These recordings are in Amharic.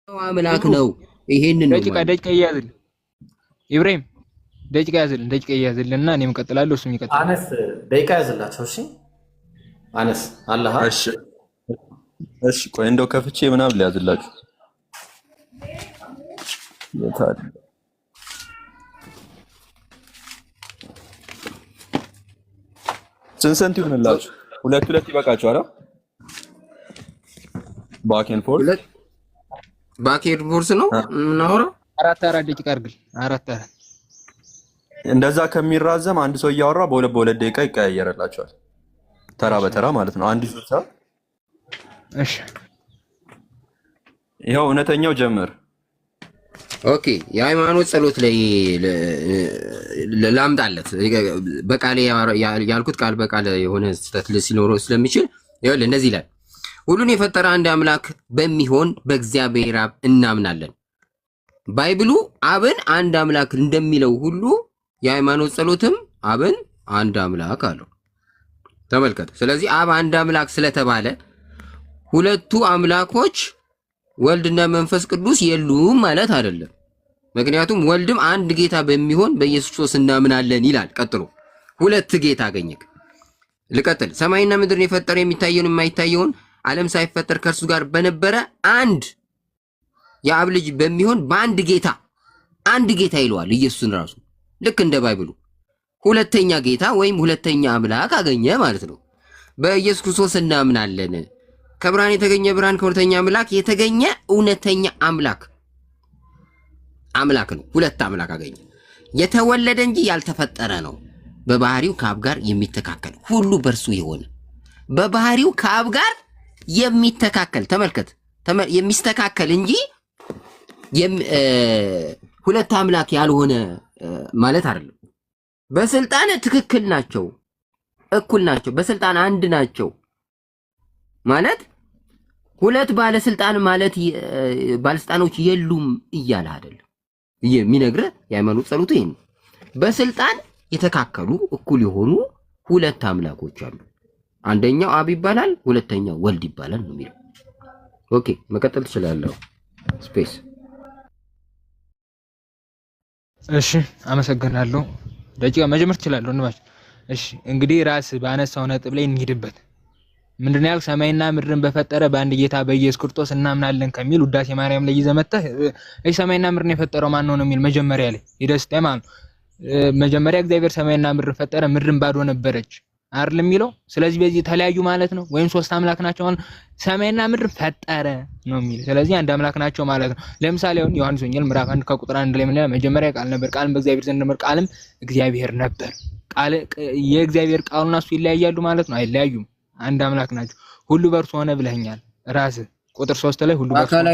አምላክ ነው። ይሄንን ነው ደቂቃ ይያዝል ኢብራሂም ደቂቃ ይያዝልና እኔም እቀጥላለሁ እሱም ይቀጥላል። አነስ ደቂቃ ያዝላቸው። እሺ አነስ አላህ እሺ ቆይ እንደው ከፍቼ ምናምን ሊያዝላችሁ የታል ስንት ይሆንላችሁ? ሁለት ይበቃችኋል? ባኬን ፎርስ ባኬን ፎርስ ነው እናወራው። አራት ደቂቃ አድርግል። አራት እንደዛ ከሚራዘም አንድ ሰው እያወራ በሁለት ደቂቃ ይቀያየርላችኋል። ተራ በተራ ማለት ነው። አንድ ሰው እሺ ይኸው እውነተኛው ጀምር። ኦኬ የሃይማኖት ጸሎት ላይ ላምጣለት በቃል ያልኩት ቃል በቃል የሆነ ስህተት ሲኖረው ስለሚችል ይኸውልህ እንደዚህ ይላል። ሁሉን የፈጠረ አንድ አምላክ በሚሆን በእግዚአብሔር አብ እናምናለን። ባይብሉ አብን አንድ አምላክ እንደሚለው ሁሉ የሃይማኖት ጸሎትም አብን አንድ አምላክ አለው። ተመልከት። ስለዚህ አብ አንድ አምላክ ስለተባለ ሁለቱ አምላኮች ወልድና መንፈስ ቅዱስ የሉም ማለት አይደለም። ምክንያቱም ወልድም አንድ ጌታ በሚሆን በኢየሱስ ክርስቶስ እናምናለን ይላል። ቀጥሎ ሁለት ጌታ አገኘክ። ልቀጥል። ሰማይና ምድርን የፈጠረ የሚታየውን የማይታየውን ዓለም ሳይፈጠር ከእርሱ ጋር በነበረ አንድ የአብ ልጅ በሚሆን በአንድ ጌታ አንድ ጌታ ይለዋል ኢየሱስን ራሱ። ልክ እንደ ባይብሉ ሁለተኛ ጌታ ወይም ሁለተኛ አምላክ አገኘ ማለት ነው። በኢየሱስ ክርስቶስ እናምናለን። ከብርሃን የተገኘ ብርሃን ከእውነተኛ አምላክ የተገኘ እውነተኛ አምላክ ነው። ሁለት አምላክ አገኘ። የተወለደ እንጂ ያልተፈጠረ ነው። በባህሪው ከአብ ጋር የሚተካከል ሁሉ በእርሱ የሆነ በባህሪው ከአብ ጋር የሚተካከል ተመልከት፣ የሚስተካከል እንጂ ሁለት አምላክ ያልሆነ ማለት አይደለም። በስልጣን ትክክል ናቸው፣ እኩል ናቸው፣ በስልጣን አንድ ናቸው ማለት ሁለት ባለስልጣን ማለት ባለስልጣኖች የሉም እያለ አይደለም። የሚነግርህ የሃይማኖት ጸሎቱ ይሄን በስልጣን የተካከሉ እኩል የሆኑ ሁለት አምላኮች አሉ። አንደኛው አብ ይባላል፣ ሁለተኛው ወልድ ይባላል ነው የሚለው። ኦኬ መቀጠል ትችላለህ። ስፔስ። እሺ አመሰግናለሁ። ደቂቃ መጀመር ትችላለህ እንባል። እሺ እንግዲህ ራስ ባነሳው ነጥብ ላይ እንሂድበት። ምንድነው ያልክ? ሰማይና ምድርን በፈጠረ በአንድ ጌታ በኢየሱስ ክርስቶስ እናምናለን ከሚል ውዳሴ ማርያም ላይ ይዘመተህ እሺ ሰማይና ምድርን የፈጠረው ማን ነው የሚል መጀመሪያ ላይ ይደስተ ማለት ነው። መጀመሪያ እግዚአብሔር ሰማይና ምድርን ፈጠረ፣ ምድርን ባዶ ነበረች አይደል የሚለው። ስለዚህ በዚህ ተለያዩ ማለት ነው ወይም ሶስት አምላክ ናቸው ማለት ሰማይና ምድር ፈጠረ ነው የሚል። ስለዚህ አንድ አምላክ ናቸው ማለት ነው። ለምሳሌ አሁን ዮሐንስ ወንጌል ምዕራፍ 1 ከቁጥር 1 ላይ ምን ይላል? መጀመሪያ ቃል ነበር፣ ቃልም በእግዚአብሔር ዘንድ ነበር፣ ቃልም እግዚአብሔር ነበር። ቃል የእግዚአብሔር ቃሉና እሱ ይለያያሉ ማለት ነው? አይለያዩም። አንድ አምላክ ናቸው። ሁሉ በእርሱ ሆነ ብለኛል ራስህ ቁጥር 3 ላይ ሁሉ በአካል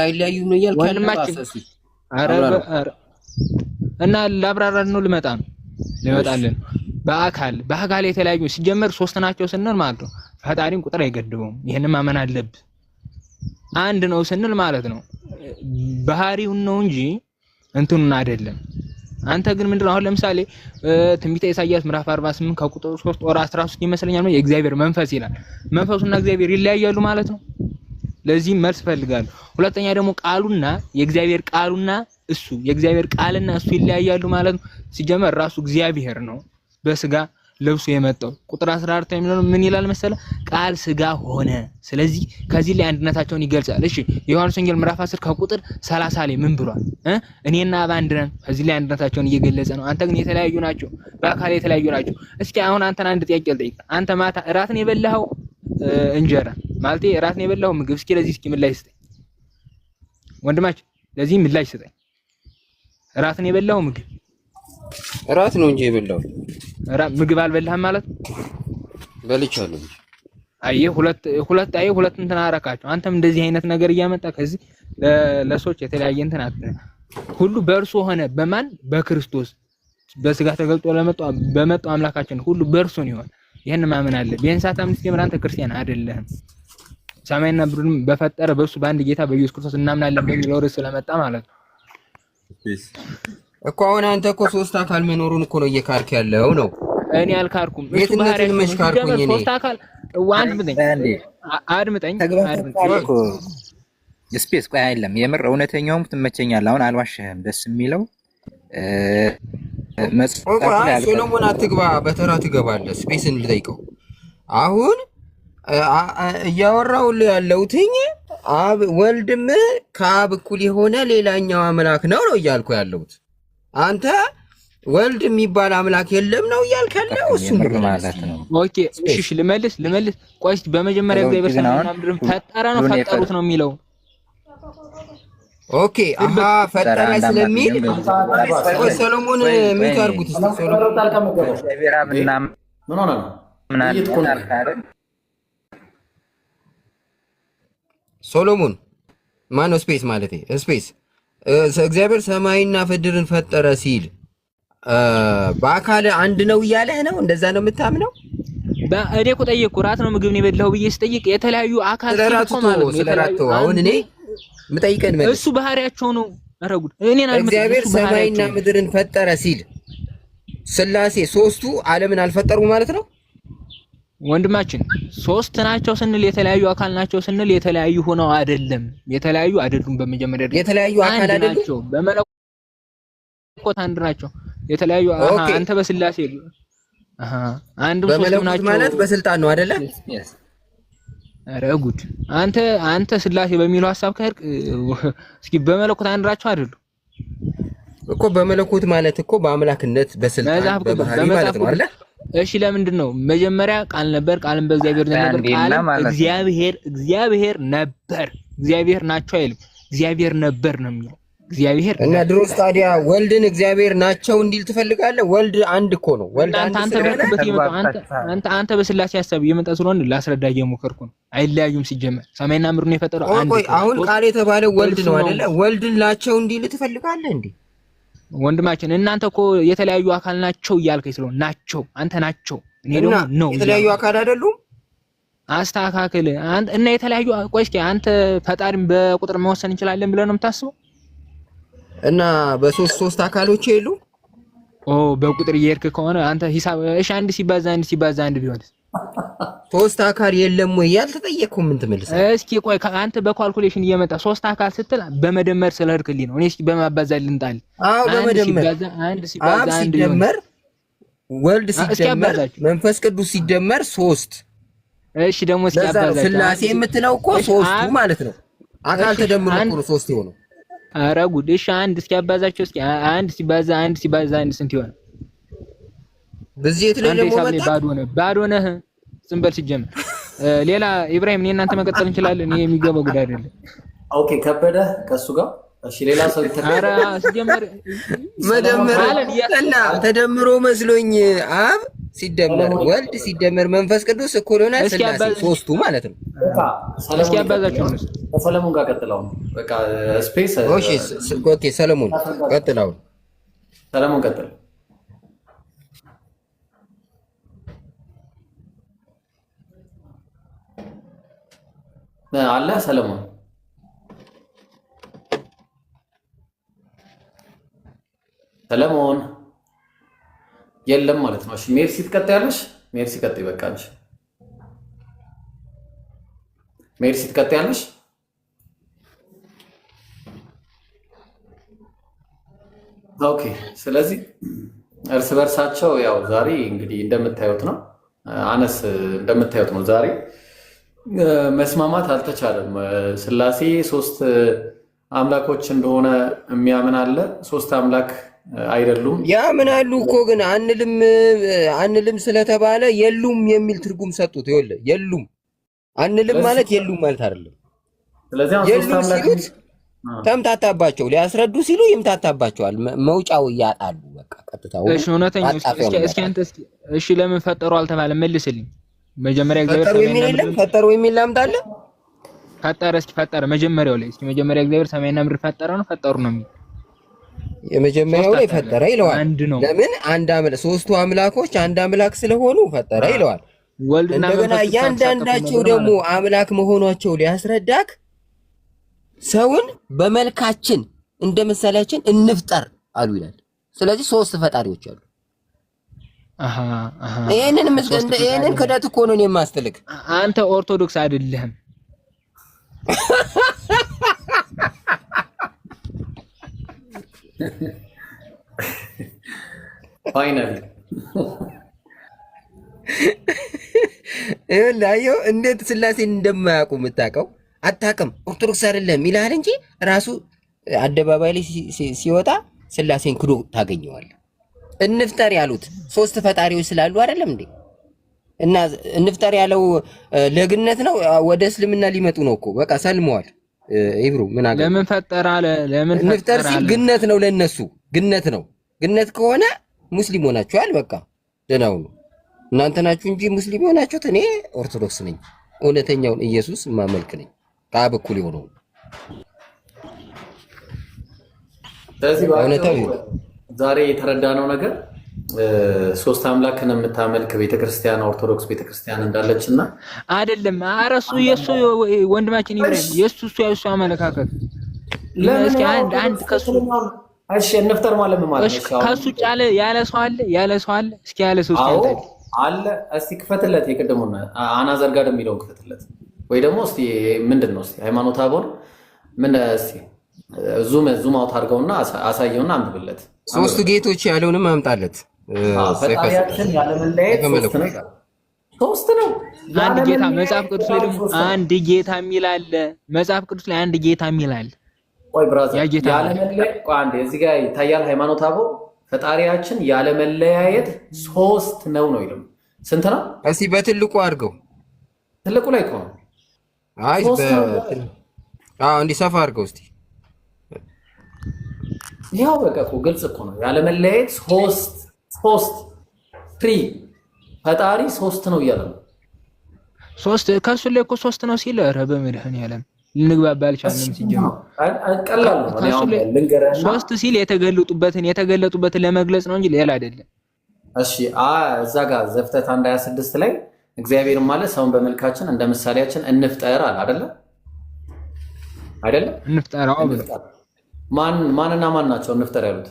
አይለያዩ ነው እያልከኝ። አረ እና ላብራራ ነው ልመጣልን በአካል የተለያዩ ሲጀመር ሶስት ናቸው ስንል ማለት ነው ፈጣሪን ቁጥር አይገድበውም። ይሄንን ማመን አለብህ። አንድ ነው ስንል ማለት ነው ባህሪውን ነው እንጂ እንትኑን አይደለም። አንተ ግን ምንድነው አሁን ለምሳሌ ትንቢተ ኢሳይያስ ምዕራፍ 48 ከቁጥር 3 ወራ 13 ይመስለኛል ነው የእግዚአብሔር መንፈስ ይላል። መንፈሱና እግዚአብሔር ይለያያሉ ማለት ነው። ለዚህ መልስ ፈልጋለሁ። ሁለተኛ ደግሞ ቃሉና የእግዚአብሔር ቃሉና እሱ የእግዚአብሔር ቃልና እሱ ይለያያሉ ማለት ነው። ሲጀመር ራሱ እግዚአብሔር ነው በስጋ ለብሶ የመጣው። ቁጥር 14 የሚለው ምን ይላል መሰለ? ቃል ስጋ ሆነ። ስለዚህ ከዚህ ላይ አንድነታቸውን ይገልጻል። እሺ ዮሐንስ ወንጌል ምዕራፍ 10 ከቁጥር 30 ላይ ምን ብሏል? እኔና አብ አንድ ነን። ከዚህ ላይ አንድነታቸውን እየገለጸ ነው። አንተ ግን የተለያዩ ናቸው፣ በአካል የተለያዩ ናቸው። እስኪ አሁን አንተን አንድ ጥያቄ ልጠይቅ። አንተ ማታ እራትን የበላኸው እንጀራ ማለት እራትን የበላኸው ምግብ እስኪ ለዚህ እስኪ ምላሽ ስጠኝ ወንድማችን፣ ለዚህ ምላሽ ስጠኝ። እራትን የበላኸው ምግብ እራት ነው እንጂ የበላው ምግብ አልበላህም ማለት በልቻለሁ እንጂ። አየህ ሁለት እንትን አረካቸው። አንተም እንደዚህ አይነት ነገር እያመጣ ከዚህ ለሰዎች የተለያየ እንትን ሁሉ በእርሱ ሆነ። በማን? በክርስቶስ በስጋ ተገልጦ በመጣው አምላካችን ሁሉ በእርሱ ነው ይሆን። ይሄን ማመን አለ። ቢያንሳት አምስት ጀምር አንተ ክርስቲያን አይደለህም። ሰማይና ምድርን በፈጠረ በእሱ በአንድ ጌታ በኢየሱስ ክርስቶስ እናምናለን በሚለው ርዕስ ስለመጣ ማለት ነው እኮ። አሁን አንተ እኮ ሶስት አካል መኖሩን እኮ ነው እየካድክ ያለው ነው። እኔ አልካድኩም። እሱ ባህሪያ ነው ሶስት አካል አድምጠኝ። ስፔስ ቆይ አይደለም የምር እውነተኛውም ትመቸኛለህ። አሁን አልዋሽህም። ደስ የሚለው ሶሎሞን አትግባ፣ በተራ ትገባለህ። ስፔስን ልጠይቀው። አሁን እያወራሁልህ ያለሁትኝ አብ ወልድም ከአብ እኩል የሆነ ሌላኛው አምላክ ነው እያልኩ ያለሁት። አንተ ወልድ የሚባል አምላክ የለም ነው እያልክ ያለው እሱ ማለት ነው። ኦኬ እሺ፣ ልመልስ። ቆይ በመጀመሪያ እግዚአብሔር ሰማይና ምድርን ፈጠረ ነው ፈጠሩት ነው የሚለው? ኦኬ አሃ ፈጠረ ስለሚል ሰሎሞን ሚት አድርጉት እስቲ። ምን ሆነ ነው ሶሎሞን ማነው? ስፔስ ማለት ስፔስ እግዚአብሔር ሰማይና ምድርን ፈጠረ ሲል በአካል አንድ ነው እያለህ ነው? እንደዛ ነው የምታምነው? እኔ እኮ ጠየቅኩ። ራት ነው ምግብ ነው የበላው ብዬ ስጠይቅ የተለያዩ አካል ሲልኮ ማለት ነው። የተለያዩ አሁን እኔ የምጠይቀን ማለት እሱ ባህሪያቸው ነው። ኧረ ጉድ! እኔን እግዚአብሔር ሰማይና ምድርን ፈጠረ ሲል ስላሴ ሶስቱ ዓለምን አልፈጠሩ ማለት ነው? ወንድማችን ሶስት ናቸው ስንል የተለያዩ አካል ናቸው ስንል የተለያዩ ሆነው አይደለም። የተለያዩ አይደሉም። በመጀመሪያ የተለያዩ አካል አይደሉም። በመለኮት አንድ ናቸው። የተለያዩ አንተ በስላሴ አንድ ሶስት ናቸው ማለት በስልጣን ነው አይደለ? ኧረ ጉድ! አንተ ስላሴ በሚለው ሐሳብ ከሄድክ እስኪ በመለኮት አንድ ናቸው አይደሉም እኮ። በመለኮት ማለት እኮ በአምላክነት በስልጣን በባህሪ ማለት ነው አይደለ? እሺ ለምንድን ነው መጀመሪያ ቃል ነበር፣ ቃልም በእግዚአብሔር ዘንድ ነበር፣ ቃልም እግዚአብሔር ነበር። እግዚአብሔር ናቸው አይልም፣ እግዚአብሔር ነበር ነው የሚለው። እግዚአብሔር እና ድሮስ ታዲያ ወልድን እግዚአብሔር ናቸው እንዲል ትፈልጋለህ? ወልድ አንድ እኮ ነው። ወልድ አንተ በስላሴ ሐሳብ እየመጣ ስለሆነ ላስረዳ እየሞከርኩ ነው። አይለያዩም ሲጀመር ሰማይና ምድርን የፈጠረው አንድ ነው። አሁን ቃል የተባለው ወልድ ነው አይደለ? ወልድን ናቸው እንዲል ትፈልጋለህ እንዴ? ወንድማችን እናንተ እኮ የተለያዩ አካል ናቸው እያልከኝ ስለሆነ ናቸው አንተ ናቸው እኔ ደግሞ ነው የተለያዩ አካል አይደሉም። አስተካክል እና የተለያዩ ቆይ እስኪ አንተ ፈጣሪም በቁጥር መወሰን እንችላለን ብለህ ነው የምታስበው? እና በሶስት አካሎች የሉ? በቁጥር እየሄድክ ከሆነ አንተ ሂሳብ እሺ፣ አንድ ሲባዛ አንድ ቢሆንስ? ሶስት አካል የለም ወይ ያልተጠየቅኩህ? ምን ትመልሳለህ? እስኪ ቆይ አንተ በካልኩሌሽን እየመጣ ሶስት አካል ስትል በመደመር ስለሄድክልኝ ነው። እኔ እስኪ በማባዛት ልንጣል። በመደመር አንድ ሲባዛ አንድ ሲደመር ወልድ ሲደመር መንፈስ ቅዱስ ሲደመር ሶስት። እሺ ደግሞ እስኪ አባዛት ስላሴ የምትለው እኮ ሶስቱ ማለት ነው። አካል ተደምሮ እኮ ነው ሶስት የሆነው። ኧረ ጉድ! እሺ አንድ እስኪ አባዛቸው እስኪ አንድ ሲባዛ አንድ ስንት ይሆናል? በዚህ የተለየ ደግሞ መጣ። ባዶ ነህ። ዝም በል ሲጀምር። ሌላ ኢብራሂም እኔ እናንተ መቀጠል እንችላለን። እኔ የሚገባው ጉዳይ አይደለም። ኦኬ ከበደ ከሱ ጋር እሺ። ሌላ ሰው ኧረ ሲጀምር መደመር እና ተደምሮ መስሎኝ አብ ሲደመር ወልድ ሲደመር መንፈስ ቅዱስ እኩል ሆነ ስላሴ ሶስቱ ማለት ነው። እስኪ አባዛቸው ነው። ሰለሞን ጋር ቀጥለው በቃ ስፔስ። ኦኬ ሰለሞን ቀጥለው። ሰለሞን ቀጥል። አለ ሰለሞን የለም ማለት ነው። እሺ ሜርሲ ትቀጥያለሽ። ሜርሲ ቀጥይ። በቃ አንቺ ሜርሲ ትቀጥያለሽ። ኦኬ ስለዚህ እርስ በርሳቸው ያው ዛሬ እንግዲህ እንደምታዩት ነው እንደምታዩት ነው ዛሬ መስማማት አልተቻለም። ስላሴ ሶስት አምላኮች እንደሆነ የሚያምን አለ። ሶስት አምላክ አይደሉም ያምናሉ እኮ ግን አንልም ስለተባለ የሉም የሚል ትርጉም ሰጡት። ይኸውልህ የሉም አንልም ማለት የሉም ማለት አይደለም። ስለዚህ ሶስት አምላክ ተምታታባቸው ሊያስረዱ ሲሉ ይምታታባቸዋል። መውጫው ያጣሉ። በቃ ቀጥታው እሺ እውነተኛ እስኪ አንተ እሺ ለምን ፈጠሩ አልተባለም? መልስልኝ። መጀመሪያ እግዚአብሔር ፈጠሩ የሚል ላምጣልህ። ፈጠረ እስኪ ፈጠረ መጀመሪያው ላይ እስኪ መጀመሪያ እግዚአብሔር ሰማይና ምድር ፈጠረ ነው ፈጠሩ ነው የሚል የመጀመሪያው ላይ ፈጠረ ይለዋል። ለምን አንድ አምላክ ሶስቱ አምላኮች አንድ አምላክ ስለሆኑ ፈጠረ ይለዋል። እንደገና እያንዳንዳቸው ደግሞ አምላክ መሆናቸው ሊያስረዳክ ሰውን በመልካችን እንደ ምሳሌያችን እንፍጠር አሉ ይላል። ስለዚህ ሶስት ፈጣሪዎች አሉ። ይሄንን ክደት እኮ ነው የማስተልክ። አንተ ኦርቶዶክስ አይደለህም። ፋይናሊ ላየው እንዴት ስላሴን እንደማያውቁ የምታውቀው አታውቅም። ኦርቶዶክስ አይደለም ይልሃል እንጂ ራሱ አደባባይ ላይ ሲወጣ ስላሴን ክዶ ታገኘዋለህ። እንፍጠር ያሉት ሶስት ፈጣሪዎች ስላሉ አይደለም እንዴ? እና እንፍጠር ያለው ለግነት ነው። ወደ እስልምና ሊመጡ ነው እኮ በቃ ሰልመዋል። ኢብሩ ምን አገ ለምን ፈጠር አለ? ለምን እንፍጠር ሲል ግነት ነው ለነሱ፣ ግነት ነው። ግነት ከሆነ ሙስሊም ሆናችኋል። በቃ ደህናው ነው። እናንተ ናችሁ እንጂ ሙስሊም ሆናችሁት። እኔ ኦርቶዶክስ ነኝ፣ እውነተኛውን ኢየሱስ ማመልክ ነኝ፣ ከአብ እኩል የሆነው። ስለዚህ ዛሬ የተረዳነው ነገር ሶስት አምላክን የምታመልክ ቤተክርስቲያን ኦርቶዶክስ ቤተክርስቲያን እንዳለች እና አይደለም። አረሱ የሱ ወንድማችን ይብራሂም የሱ አመለካከት ለምን አንድ ከሱ እሺ እንፍጠር ማለት ምን ማለት ነው? ከሱ ጫለ ያለ ሰው አለ። እስኪ ያለ ሰው አለ። እስቲ ክፈትለት፣ የቅድሙና አናዘር ጋር የሚለውን ክፈትለት፣ ወይ ደግሞ እስቲ ምንድነው እስቲ ሃይማኖት አቦን ምን እስቲ ዙም አውት አድርገውና አሳየውና አንብብለት። ሶስት ጌቶች ያለውንም አምጣለት። ፈጣሪያችን ያለመለየት ሶስት ነው። አንድ ጌታ መጽሐፍ ቅዱስ ላይ ደግሞ አንድ ጌታ የሚል አለ። መጽሐፍ ቅዱስ ላይ አንድ ጌታ የሚል አለ። ቆይ ብራዘር ያለመለየት አንዴ እዚህ ጋር ይታያል። ሃይማኖት አቦ ፈጣሪያችን ያለመለያየት ሶስት ነው ይላል። ስንት ነው? እስቲ በትልቁ አድርገው። ትልቁ ላይ እኮ ነው። አይ እንዲህ ሰፋ አድርገው እስቲ። ያው በቃ እኮ ግልጽ እኮ ነው። ያለመለያየት ሶስት ትሪ ፈጣሪ ሶስት ነው እያለ ነው። ሶስት ከሱ ላይ እኮ ሶስት ነው ሲል ኧረ በመድኃኒዓለም ልንግባባ አልቻልንም። ሲጀምር ቀላል ነው። ሶስት ሲል የተገለጡበትን ለመግለጽ ነው እንጂ ሌላ አይደለም። እሺ እዛ ጋር ዘፍጥረት 1:26 ላይ እግዚአብሔር ማለት ሰውን በመልካችን እንደ ምሳሌያችን እንፍጠር አለ አይደለ? እንፍጠር። ማንና ማን ናቸው እንፍጠር ያሉት?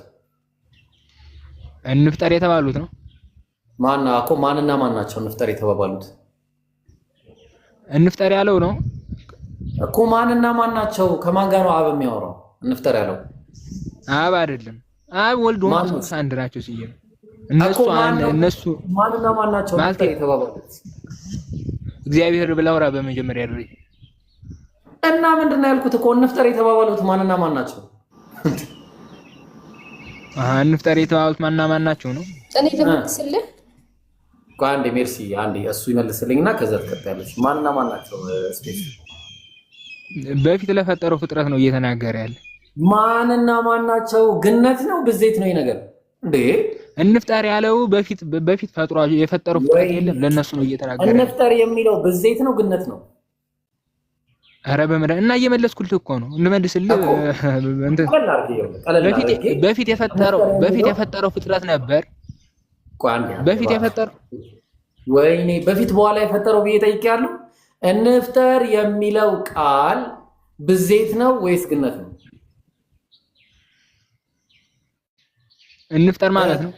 እንፍጠር የተባሉት ነው። ማንና ማን ናቸው እንፍጠር የተባባሉት? እንፍጠር ያለው ነው እኮ ማንና ማን ናቸው? ከማን ጋር ነው አብ የሚያወራው? እንፍጠር ያለው አብ አይደለም። አብ ወልድ ወመንፈስ አንድ ናቸው ሲል እነሱ ማንና ማን ናቸው እንፍጠር የተባባሉት? እግዚአብሔር ብለው አውራ በመጀመሪያ ደረጃ እና ምንድነው ያልኩት እኮ እንፍጠር የተባባሉት ማንና ማን ናቸው? እንፍጠር የተባባሉት ማንና ማን ናቸው ነው። እኔ ልመልስልህ። አንዴ ሜርሲ አንዴ እሱ ይመልስልኝና ከዛ ትቀጥያለሽ። ማንና ማን ናቸው? ስፔስ በፊት ለፈጠረው ፍጥረት ነው እየተናገረ ያለ። ማንና ማን ናቸው? ግነት ነው ብዜት ነው ነገር እንዴ? እንፍጠር ያለው በፊት ፈጥሮ የፈጠረው ፍጥረት የለም ለነሱ ነው እየተናገረ። እንፍጠር የሚለው ብዜት ነው ግነት ነው? ኧረ በመድኃኒዓለም እና እየመለስኩልህ እኮ ነው። እንመልስልህ እንትን በፊት የፈጠረው ፍጥረት ነበር። በፊት የፈጠረው ወይኔ በፊት በኋላ የፈጠረው ብዬ ጠይቄያለሁ። እንፍጠር የሚለው ቃል ብዜት ነው ወይስ ግነት ነው? እንፍጠር ማለት ነው።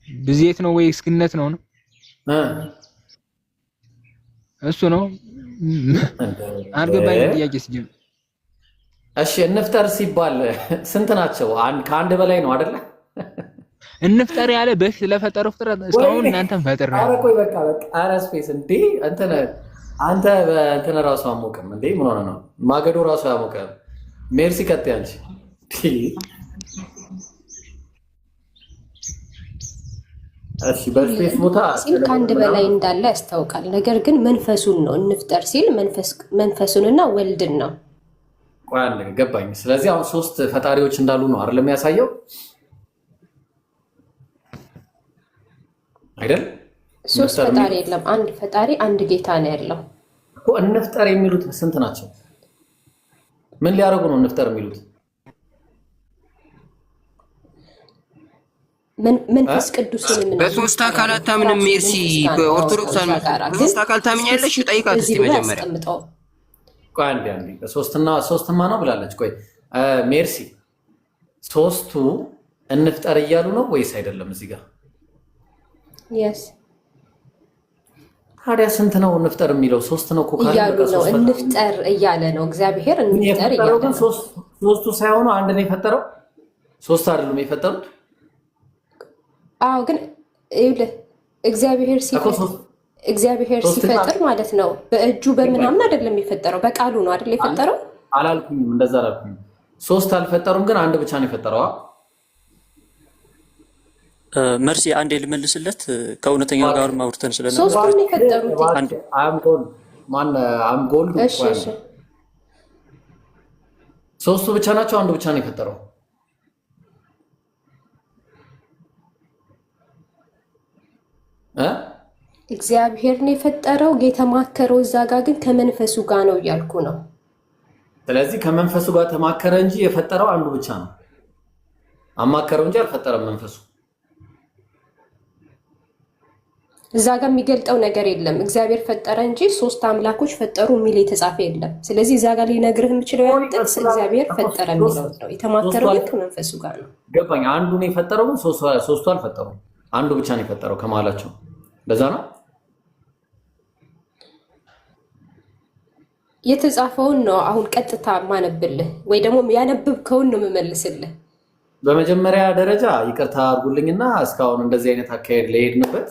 ብዜት ነው ወይስ ግነት ነው? እሱ ነው አልገባኝ ጥያቄ ሲጀምር። እሺ እንፍጠር ሲባል ስንት ናቸው? ከአንድ በላይ ነው አይደለ? እንፍጠር ያለ በፊት ለፈጠረው ፍጥረት እስካሁን እናንተም ፈጥር ነው። ኧረ ቆይ በቃ ኧረ ስፔስ እንዴ አንተ በእንትን ራሱ አሞቅም እንዴ? ምን ሆነ ነው? ማገዶ ራሱ ያሞቀም። ሜርሲ ቀጥይ አንቺ። እሺ በስፔስ ቦታ ሲል ከአንድ በላይ እንዳለ ያስታውቃል። ነገር ግን መንፈሱን ነው እንፍጠር ሲል መንፈሱንና ወልድን ነው። ቆይ አንዴ ገባኝ። ስለዚህ አሁን ሶስት ፈጣሪዎች እንዳሉ ነው አይደል የሚያሳየው አይደል? ሶስት ፈጣሪ የለም፣ አንድ ፈጣሪ አንድ ጌታ ነው ያለው እኮ። እንፍጠር የሚሉት ስንት ናቸው? ምን ሊያደርጉ ነው እንፍጠር የሚሉት? መንፈስ ቅዱስን በሶስት አካላት ታምንም ሜርሲ በኦርቶዶክስ በሶስት አካል ታምኛለሽ? ጠይቃት እስቲ መጀመሪያ። ቆይ አንዴ ሶስትማ ነው ብላለች። ቆይ ሜርሲ ሶስቱ እንፍጠር እያሉ ነው ወይስ አይደለም? እዚህ ጋር ታዲያ ስንት ነው እንፍጠር የሚለው? ሶስት ነው እኮ እያሉ ነው። እንፍጠር እያለ ነው እግዚአብሔር። እንፍጠር እያለ ነው። ሶስቱ ሳይሆኑ አንድ ነው የፈጠረው። ሶስት አይደሉም የፈጠሩት። አዎ፣ ግን ይኸውልህ እግዚአብሔር ሲፈጥር ማለት ነው በእጁ በምናምን አይደለም የፈጠረው፣ በቃሉ ነው አይደል የፈጠረው? አላልኩኝም፣ እንደዛ አላልኩኝም። ሶስት አልፈጠሩም፣ ግን አንድ ብቻ ነው የፈጠረው። መርሲ አንዴ ልመልስለት። ከእውነተኛው ጋር ማውርተን ስለነበር ሶስቱን የፈጠሩት አምጎልዱ ሶስቱ ብቻ ናቸው፣ አንዱ ብቻ ነው የፈጠረው። እግዚአብሔር ነው የፈጠረው። የተማከረው እዛ ጋር ግን ከመንፈሱ ጋር ነው እያልኩ ነው። ስለዚህ ከመንፈሱ ጋር ተማከረ እንጂ የፈጠረው አንዱ ብቻ ነው። አማከረው እንጂ አልፈጠረም መንፈሱ። እዛ ጋር የሚገልጠው ነገር የለም። እግዚአብሔር ፈጠረ እንጂ ሶስት አምላኮች ፈጠሩ የሚል የተጻፈ የለም። ስለዚህ እዛ ጋር ሊነግርህ የምችለው ያን ጥቅስ እግዚአብሔር ፈጠረ የሚለው ነው። የተማከረው ግን ከመንፈሱ ጋር ነው። ገባኝ። አንዱ ነው የፈጠረው፣ ግን ሶስቱ አልፈጠሩም። አንዱ ብቻ ነው የፈጠረው ከመሀላቸው። ለዛ ነው የተጻፈውን ነው አሁን ቀጥታ ማነብልህ፣ ወይ ደግሞ ያነብብከውን ነው የምመልስልህ። በመጀመሪያ ደረጃ ይቅርታ አድርጉልኝና እስካሁን እንደዚህ አይነት አካሄድ ለሄድንበት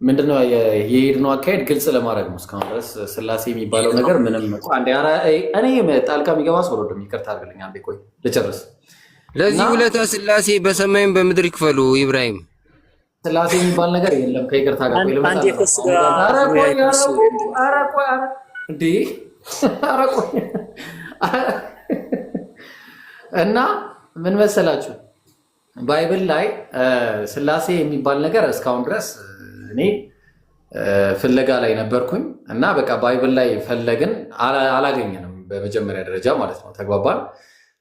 ምንድነው የሄድነው አካሄድ ግልጽ ለማድረግ ነው። እስካሁን ድረስ ስላሴ የሚባለው ነገር ምንም እኔ ጣልቃ የሚገባ ሰው ወደ ይቅርታ አድርግልኝ። አንዴ ቆይ ልጨርስ። ለዚህ ውለታ ስላሴ በሰማይም በምድር ይክፈሉ። ኢብራሂም ስላሴ የሚባል ነገር የለም። ከይቅርታ ጋር እና ምን መሰላችሁ ባይብል ላይ ስላሴ የሚባል ነገር እስካሁን ድረስ እኔ ፍለጋ ላይ ነበርኩኝ እና በቃ ባይብል ላይ ፈለግን አላገኘንም። በመጀመሪያ ደረጃ ማለት ነው። ተግባባን።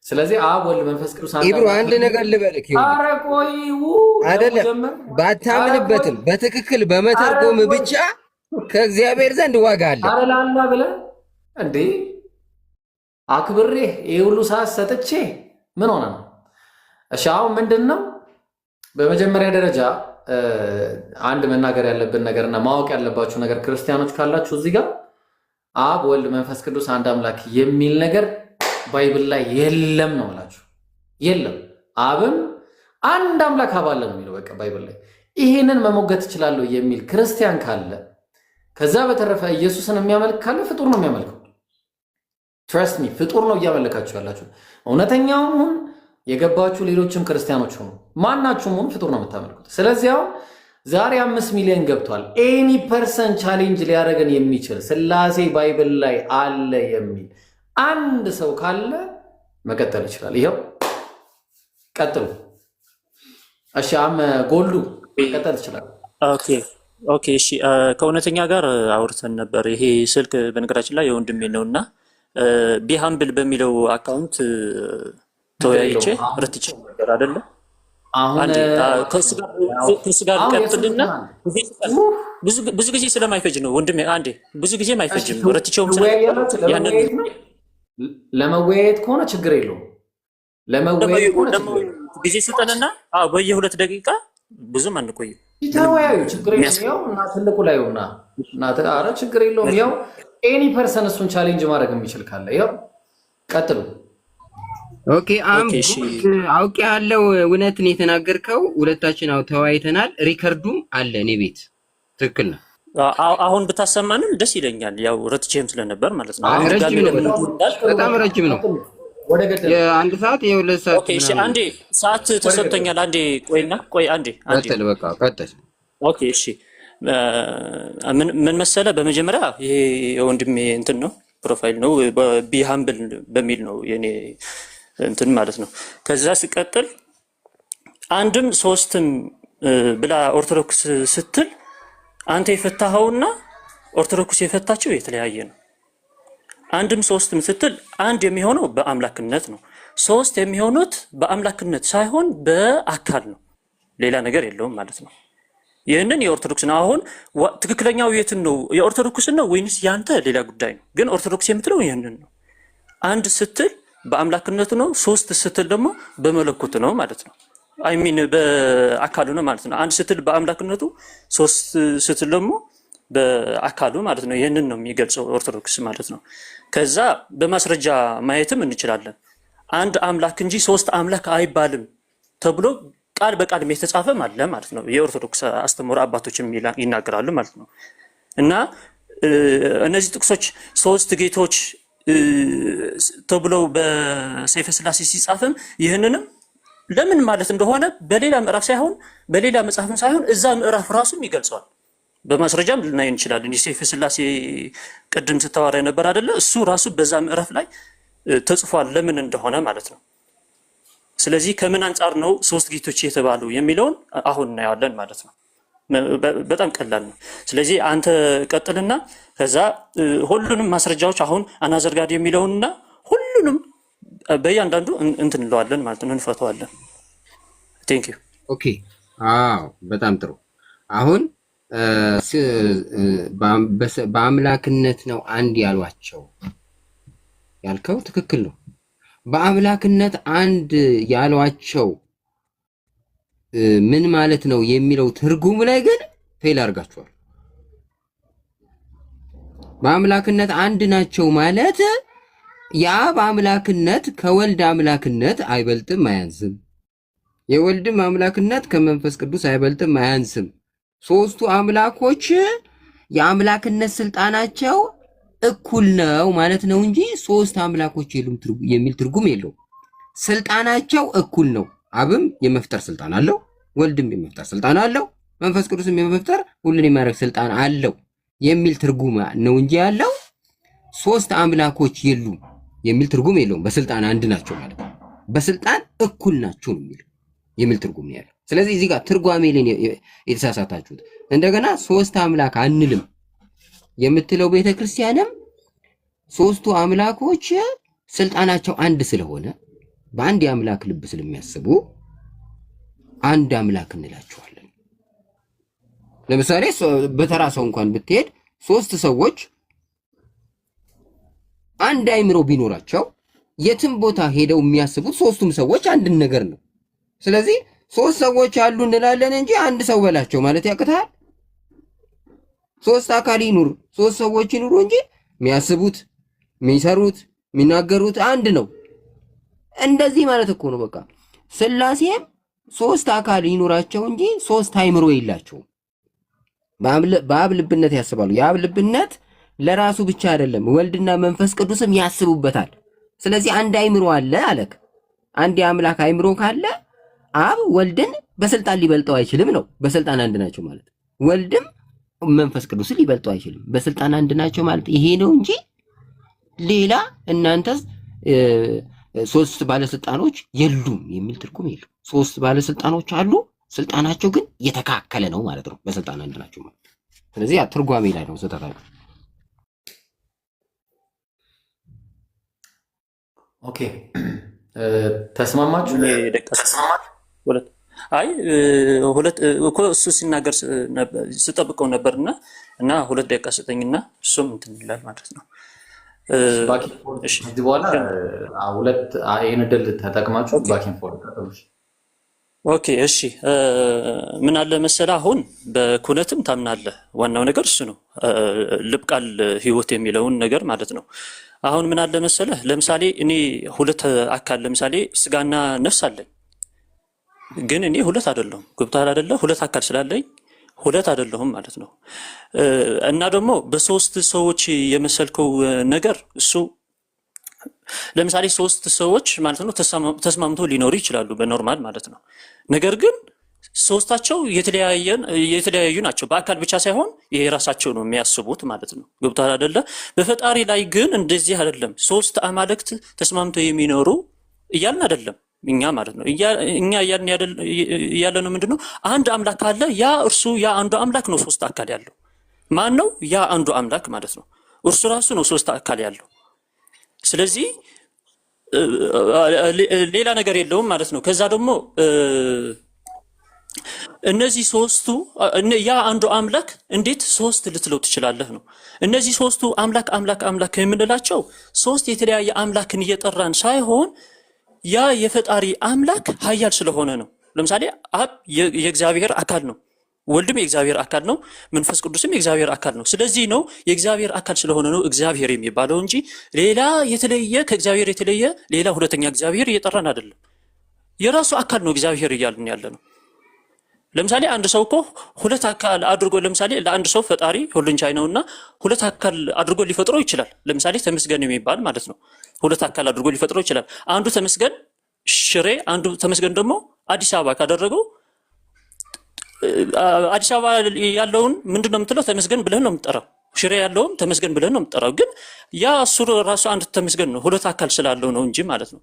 ስለዚህ አብ ወልድ መንፈስ ቅዱስ ኢብሮ አንድ ነገር ልበልክ። አይደለም ባታምንበትም በትክክል በመተርጎም ብቻ ከእግዚአብሔር ዘንድ ዋጋ አለ። አረላላ ብለህ እንዴ አክብሬ ይሄ ሁሉ ሰዓት ሰጥቼ ምን ሆነ ነው? እሺ አሁን ምንድን ነው በመጀመሪያ ደረጃ አንድ መናገር ያለብን ነገርና ማወቅ ያለባችሁ ነገር ክርስቲያኖች ካላችሁ እዚህ ጋር አብ ወልድ መንፈስ ቅዱስ አንድ አምላክ የሚል ነገር ባይብል ላይ የለም ነው የምላችሁ። የለም። አብም አንድ አምላክ አብ አለ ነው የሚለው በቃ ባይብል ላይ። ይሄንን መሞገት እችላለሁ የሚል ክርስቲያን ካለ፣ ከዛ በተረፈ ኢየሱስን የሚያመልክ ካለ ፍጡር ነው የሚያመልከው። ትረስት ሚ ፍጡር ነው እያመለካችሁ ያላችሁ። እውነተኛውም ሁን የገባችሁ ሌሎችም ክርስቲያኖች ሆኑ ማናችሁም ሁን ፍጡር ነው የምታመልኩት። ስለዚህ አሁን ዛሬ 5 ሚሊዮን ገብቷል። ኤኒ ፐርሰን ቻሌንጅ ሊያደርገን የሚችል ስላሴ ባይብል ላይ አለ የሚል አንድ ሰው ካለ መቀጠል ይችላል። ይኸው ቀጥሉ። እሺ ጎልዱ መቀጠል ይችላል። ኦኬ እሺ። ከእውነተኛ ጋር አውርተን ነበር። ይሄ ስልክ በነገራችን ላይ የወንድሜ ነውና ቢሃምብል በሚለው አካውንት ተወያይቼ ረትቼ ነበር አይደለ? አሁን ከሱ ጋር ቀጥልና ብዙ ጊዜ ስለማይፈጅ ነው ወንድሜ። አንዴ ብዙ ጊዜ ማይፈጅም ረትቼውም ያንን ለመወያየት ከሆነ ችግር የለውም። ለመወያየት ከሆነ ጊዜ ስጠንና በየ2 ደቂቃ ብዙም አንቆይም። ተወያዩ፣ ችግር የለውም። ያው እና ትልቁ ላይ እና ኧረ ችግር የለውም። ያው ኤኒ ፐርሰን እሱን ቻሌንጅ ማድረግ የሚችል ካለ ያው ቀጥሉ። ኦኬ አውቄ ያለው እውነትን የተናገርከው ሁለታችን ተወያይተናል። ሪከርዱም አለ እኔ ቤት። ትክክል ነው። አሁን ብታሰማንም ደስ ይለኛል። ያው ረትቼም ስለነበር ማለት ነው። በጣም ረጅም ነው። የአንድ ሰዓት የ2 ሰዓት። ኦኬ እሺ፣ አንዴ ሰዓት ተሰጥቶኛል። አንዴ ቆይ አንዴ ቀጥል። በቃ ቀጥል። ኦኬ እሺ። ምን መሰለ፣ በመጀመሪያ ይሄ የወንድሜ እንትን ነው ፕሮፋይል ነው ቢሃምብል በሚል ነው የኔ እንትን ማለት ነው። ከዛ ሲቀጥል አንድም ሶስትም ብላ ኦርቶዶክስ ስትል አንተ የፈታኸውና ኦርቶዶክስ የፈታቸው የተለያየ ነው። አንድም ሶስትም ስትል አንድ የሚሆነው በአምላክነት ነው። ሶስት የሚሆኑት በአምላክነት ሳይሆን በአካል ነው። ሌላ ነገር የለውም ማለት ነው። ይህንን የኦርቶዶክስ ነው። አሁን ትክክለኛው የትን ነው? የኦርቶዶክስን ነው ወይንስ ያንተ? ሌላ ጉዳይ ነው። ግን ኦርቶዶክስ የምትለው ይህንን ነው። አንድ ስትል በአምላክነቱ ነው። ሶስት ስትል ደግሞ በመለኮቱ ነው ማለት ነው። አይሚን በአካሉ ነው ማለት ነው። አንድ ስትል በአምላክነቱ፣ ሶስት ስትል ደግሞ በአካሉ ማለት ነው። ይህንን ነው የሚገልጸው ኦርቶዶክስ ማለት ነው። ከዛ በማስረጃ ማየትም እንችላለን። አንድ አምላክ እንጂ ሶስት አምላክ አይባልም ተብሎ ቃል በቃል የተጻፈም አለ ማለት ነው። የኦርቶዶክስ አስተምህሮ አባቶችም ይናገራሉ ማለት ነው። እና እነዚህ ጥቅሶች ሶስት ጌቶች ተብለው በሰይፈ ሥላሴ ሲጻፍም ይህንንም ለምን ማለት እንደሆነ በሌላ ምዕራፍ ሳይሆን በሌላ መጽሐፍም ሳይሆን እዛ ምዕራፍ ራሱም ይገልጸዋል። በማስረጃም ልናይ እንችላለን። የሰይፈ ሥላሴ ቅድም ስታወራ ነበር አይደለ? እሱ ራሱ በዛ ምዕራፍ ላይ ተጽፏል ለምን እንደሆነ ማለት ነው። ስለዚህ ከምን አንጻር ነው ሶስት ጌቶች የተባሉ የሚለውን አሁን እናያለን ማለት ነው። በጣም ቀላል ነው። ስለዚህ አንተ ቀጥልና ከዛ ሁሉንም ማስረጃዎች አሁን አናዘር ጋድ የሚለውንና ሁሉንም በእያንዳንዱ እንትን እንለዋለን ማለት ነው፣ እንፈተዋለን። ቴንክ ዩ። ኦኬ። አዎ በጣም ጥሩ። አሁን በአምላክነት ነው አንድ ያሏቸው ያልከው ትክክል ነው። በአምላክነት አንድ ያሏቸው ምን ማለት ነው የሚለው ትርጉም ላይ ግን ፌል አድርጋችኋል። በአምላክነት አንድ ናቸው ማለት የአብ አምላክነት ከወልድ አምላክነት አይበልጥም አያንስም፣ የወልድም አምላክነት ከመንፈስ ቅዱስ አይበልጥም አያንስም። ሶስቱ አምላኮች የአምላክነት ስልጣናቸው እኩል ነው ማለት ነው እንጂ ሶስት አምላኮች የሉም የሚል ትርጉም የለውም። ስልጣናቸው እኩል ነው። አብም የመፍጠር ስልጣን አለው፣ ወልድም የመፍጠር ስልጣን አለው፣ መንፈስ ቅዱስም የመፍጠር ሁሉን የማድረግ ስልጣን አለው የሚል ትርጉም ነው እንጂ ያለው ሶስት አምላኮች የሉም የሚል ትርጉም የለውም። በስልጣን አንድ ናቸው ማለት ነው። በስልጣን እኩል ናቸው የሚል ትርጉም ነው ያለው። ስለዚህ እዚህ ጋር ትርጓሜ ላይ የተሳሳታችሁት። እንደገና ሶስት አምላክ አንልም የምትለው ቤተክርስቲያንም ሶስቱ አምላኮች ስልጣናቸው አንድ ስለሆነ በአንድ የአምላክ ልብ ስለሚያስቡ አንድ አምላክ እንላቸዋለን። ለምሳሌ በተራ ሰው እንኳን ብትሄድ ሶስት ሰዎች አንድ አይምሮ ቢኖራቸው የትም ቦታ ሄደው የሚያስቡት ሶስቱም ሰዎች አንድን ነገር ነው። ስለዚህ ሶስት ሰዎች አሉ እንላለን እንጂ አንድ ሰው በላቸው ማለት ያቅታል? ሶስት አካል ይኑር፣ ሶስት ሰዎች ይኑሩ እንጂ የሚያስቡት፣ የሚሰሩት፣ የሚናገሩት አንድ ነው። እንደዚህ ማለት እኮ ነው። በቃ ሥላሴም ሶስት አካል ይኑራቸው እንጂ ሶስት አይምሮ የላቸውም። በአብ ልብነት ያስባሉ። የአብ ልብነት ለራሱ ብቻ አይደለም፣ ወልድና መንፈስ ቅዱስም ያስቡበታል። ስለዚህ አንድ አይምሮ አለ አለክ። አንድ የአምላክ አይምሮ ካለ አብ ወልድን በስልጣን ሊበልጠው አይችልም ነው። በስልጣን አንድ ናቸው ማለት ወልድም መንፈስ ቅዱስን ሊበልጠው አይችልም። በስልጣን አንድ ናቸው ማለት ይሄ ነው እንጂ ሌላ እናንተስ ሶስት ባለስልጣኖች የሉም የሚል ትርጉም የለም። ሶስት ባለስልጣኖች አሉ፣ ስልጣናቸው ግን የተካከለ ነው ማለት ነው። በስልጣን አንድ ናቸው ማለት። ስለዚህ ያ ትርጓሜ ላይ ነው ዘተታዩ። ኦኬ ተስማማችሁ? አይ ሁለት እኮ እሱ ሲናገር ስጠብቀው ነበርና እና 2 ደቂቃ ስጠኝና እሱም እንትን ይላል ማለት ነው። እዚህ በኋላ ይህን ዕድል ተጠቅማችሁ ባኪን ፎርድ። ኦኬ እሺ፣ ምን አለ መሰለህ፣ አሁን በኩነትም ታምናለህ። ዋናው ነገር እሱ ነው፣ ልብ ቃል ሕይወት የሚለውን ነገር ማለት ነው። አሁን ምን አለ መሰለህ፣ ለምሳሌ እኔ 2 አካል ለምሳሌ ስጋና ነፍስ አለኝ፣ ግን እኔ 2 አይደለሁም። ገብቶሃል አይደለ? 2 አካል ስላለኝ 2 አይደለሁም ማለት ነው። እና ደግሞ በሶስት ሰዎች የመሰልከው ነገር እሱ ለምሳሌ 3 ሰዎች ማለት ነው ተስማምተው ሊኖሩ ይችላሉ በኖርማል ማለት ነው። ነገር ግን ሶስታቸው የተለያዩ ናቸው። በአካል ብቻ ሳይሆን የራሳቸው ነው የሚያስቡት ማለት ነው። ገብቶሃል አይደለ? በፈጣሪ ላይ ግን እንደዚህ አይደለም። 3 አማልክት ተስማምተው የሚኖሩ እያልን አይደለም እኛ ማለት ነው። እኛ እያለ ነው ምንድነው? አንድ አምላክ አለ። ያ አንዱ አምላክ ነው 3 አካል ያለው። ማን ነው? ያ አንዱ አምላክ ማለት ነው። እርሱ ራሱ ነው 3 አካል ያለው። ስለዚህ ሌላ ነገር የለውም ማለት ነው። ከዛ ደግሞ እነዚህ ሶስቱ ያ አንዱ አምላክ እንዴት 3 ልትለው ትችላለህ ነው። እነዚህ ሶስቱ አምላክ የምንላቸው 3 የተለያየ አምላክን እየጠራን ሳይሆን ያ የፈጣሪ አምላክ ኃያል ስለሆነ ነው። ለምሳሌ አብ የእግዚአብሔር አካል ነው። ወልድም የእግዚአብሔር አካል ነው፣ መንፈስ ቅዱስም የእግዚአብሔር አካል ነው። ስለዚህ ነው የእግዚአብሔር አካል ስለሆነ ነው እግዚአብሔር የሚባለው እንጂ ሌላ የተለየ ከእግዚአብሔር የተለየ ሌላ ሁለተኛ እግዚአብሔር እየጠራን አይደለም። የራሱ አካል ነው እግዚአብሔር እያልን ያለ ነው። ለምሳሌ አንድ ሰው እኮ ሁለት አካል አድርጎ ለምሳሌ ለአንድ ሰው ፈጣሪ ሁሉን ቻይ ነውና ሁለት አካል አድርጎ ሊፈጥረው ይችላል። ለምሳሌ ተመስገን የሚባል ማለት ነው ሁለት አካል አድርጎ ሊፈጥረው ይችላል። አንዱ ተመስገን ሽሬ፣ አንዱ ተመስገን ደግሞ አዲስ አበባ ካደረገው አዲስ አበባ ያለውን ምንድነው የምትለው? ተመስገን ብለህ ነው የምትጠራው። ሽሬ ያለውን ተመስገን ብለህ ነው የምትጠራው። ግን ያ እሱ ራሱ አንድ ተመስገን ነው፣ ሁለት አካል ስላለው ነው እንጂ ማለት ነው።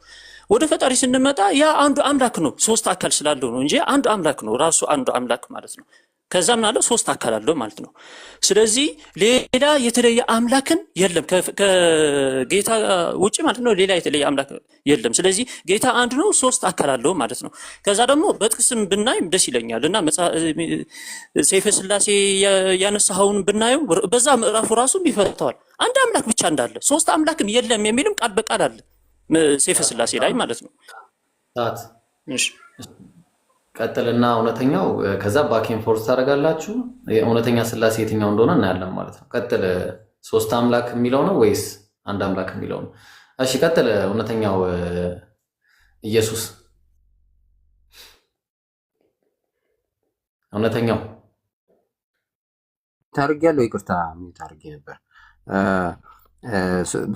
ወደ ፈጣሪ ስንመጣ ያ አንዱ አምላክ ነው፣ ሶስት አካል ስላለው ነው እንጂ አንዱ አምላክ ነው፣ ራሱ አንዱ አምላክ ማለት ነው። ከዛም አለው ሶስት አካል አለው ማለት ነው። ስለዚህ ሌላ የተለየ አምላክን የለም ከጌታ ውጪ ማለት ነው። ሌላ የተለየ አምላክ የለም። ስለዚህ ጌታ አንድ ነው፣ ሶስት አካል አለው ማለት ነው። ከዛ ደግሞ በጥቅስም ብናይም ደስ ይለኛል እና ሰይፈ ስላሴ ያነሳኸውን ብናየው በዛ ምዕራፉ ራሱም ይፈተዋል። አንድ አምላክ ብቻ እንዳለ ሶስት አምላክም የለም የሚልም ቃል በቃል አለ ሰይፈ ስላሴ ላይ ማለት ነው። እሺ ቀጥልና እውነተኛው ከዛ ባኬን ፎርስ ታደርጋላችሁ። እውነተኛ ስላሴ የትኛው እንደሆነ እናያለን ማለት ነው። ቀጥል። ሶስት አምላክ የሚለው ነው ወይስ አንድ አምላክ የሚለው ነው? እሺ ቀጥል። እውነተኛው ኢየሱስ እውነተኛው ታርጊያለሁ። ይቅርታ ታርጊ ነበር።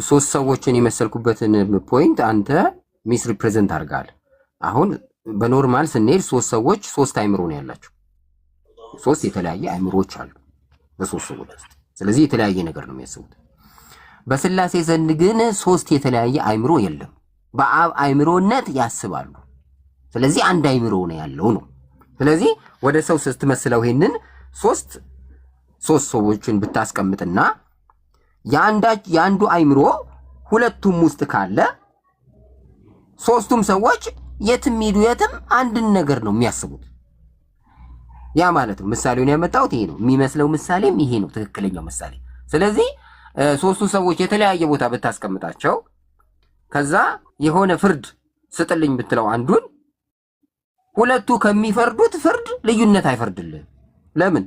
ሶስት ሰዎችን የመሰልኩበትን ፖይንት አንተ ሚስ ሪፕሬዘንት አድርጋል። አሁን በኖርማል ስንሄድ ሶስት ሰዎች ሶስት አይምሮ ነው ያላቸው። ሶስት የተለያየ አይምሮዎች አሉ በሶስት ሰዎች ውስጥ። ስለዚህ የተለያየ ነገር ነው የሚያስቡት። በስላሴ ዘንድ ግን ሶስት የተለያየ አይምሮ የለም። በአብ አይምሮነት ያስባሉ። ስለዚህ አንድ አይምሮ ነው ያለው ነው። ስለዚህ ወደ ሰው ስትመስለው ይሄንን ሶስት ሰዎችን ብታስቀምጥና የአንዱ አይምሮ ሁለቱም ውስጥ ካለ ሶስቱም ሰዎች የትም ሂዱ የትም አንድን ነገር ነው የሚያስቡት። ያ ማለት ነው ምሳሌውን ያመጣሁት ይሄ ነው የሚመስለው ምሳሌም ይሄ ነው ትክክለኛው ምሳሌ። ስለዚህ ሶስቱ ሰዎች የተለያየ ቦታ ብታስቀምጣቸው ከዛ የሆነ ፍርድ ስጥልኝ ብትለው አንዱን ሁለቱ ከሚፈርዱት ፍርድ ልዩነት አይፈርድልህም። ለምን?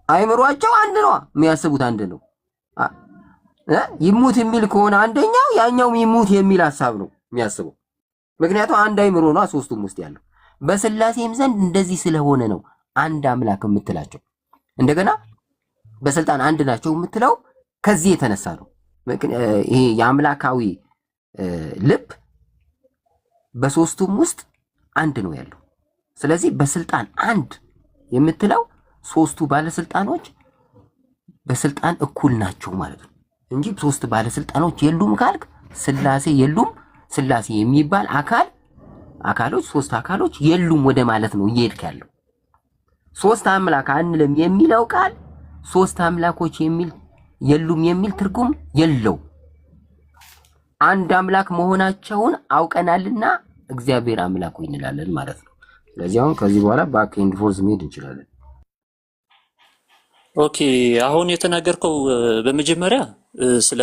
አይምሯቸው አንድ ነው፣ የሚያስቡት አንድ ነው። ይሙት የሚል ከሆነ አንደኛው ያኛው ይሙት የሚል ሐሳብ ነው የሚያስበው። ምክንያቱም አንድ አይምሮ ነው ሶስቱም ውስጥ ያለው። በስላሴም ዘንድ እንደዚህ ስለሆነ ነው አንድ አምላክ የምትላቸው። እንደገና በስልጣን አንድ ናቸው የምትለው ከዚህ የተነሳ ነው። ይሄ የአምላካዊ ልብ በሶስቱም ውስጥ አንድ ነው ያለው። ስለዚህ በስልጣን አንድ የምትለው ሶስቱ ባለስልጣኖች በስልጣን እኩል ናቸው ማለት ነው እንጂ ሶስት ባለስልጣኖች የሉም ካልክ ስላሴ የሉም፣ ስላሴ የሚባል አካሎች ሶስት አካሎች የሉም ወደ ማለት ነው እየሄድክ ያለው። ሶስት አምላክ አንልም የሚለው ቃል ሶስት አምላኮች የሚል የሉም የሚል ትርጉም የለው። አንድ አምላክ መሆናቸውን አውቀናልና እግዚአብሔር አምላኩ እንላለን ማለት ነው። ስለዚህ አሁን ከዚህ በኋላ ባክ ኤንድ ፎርዝ መሄድ እንችላለን። ኦኬ አሁን የተናገርከው በመጀመሪያ ስለ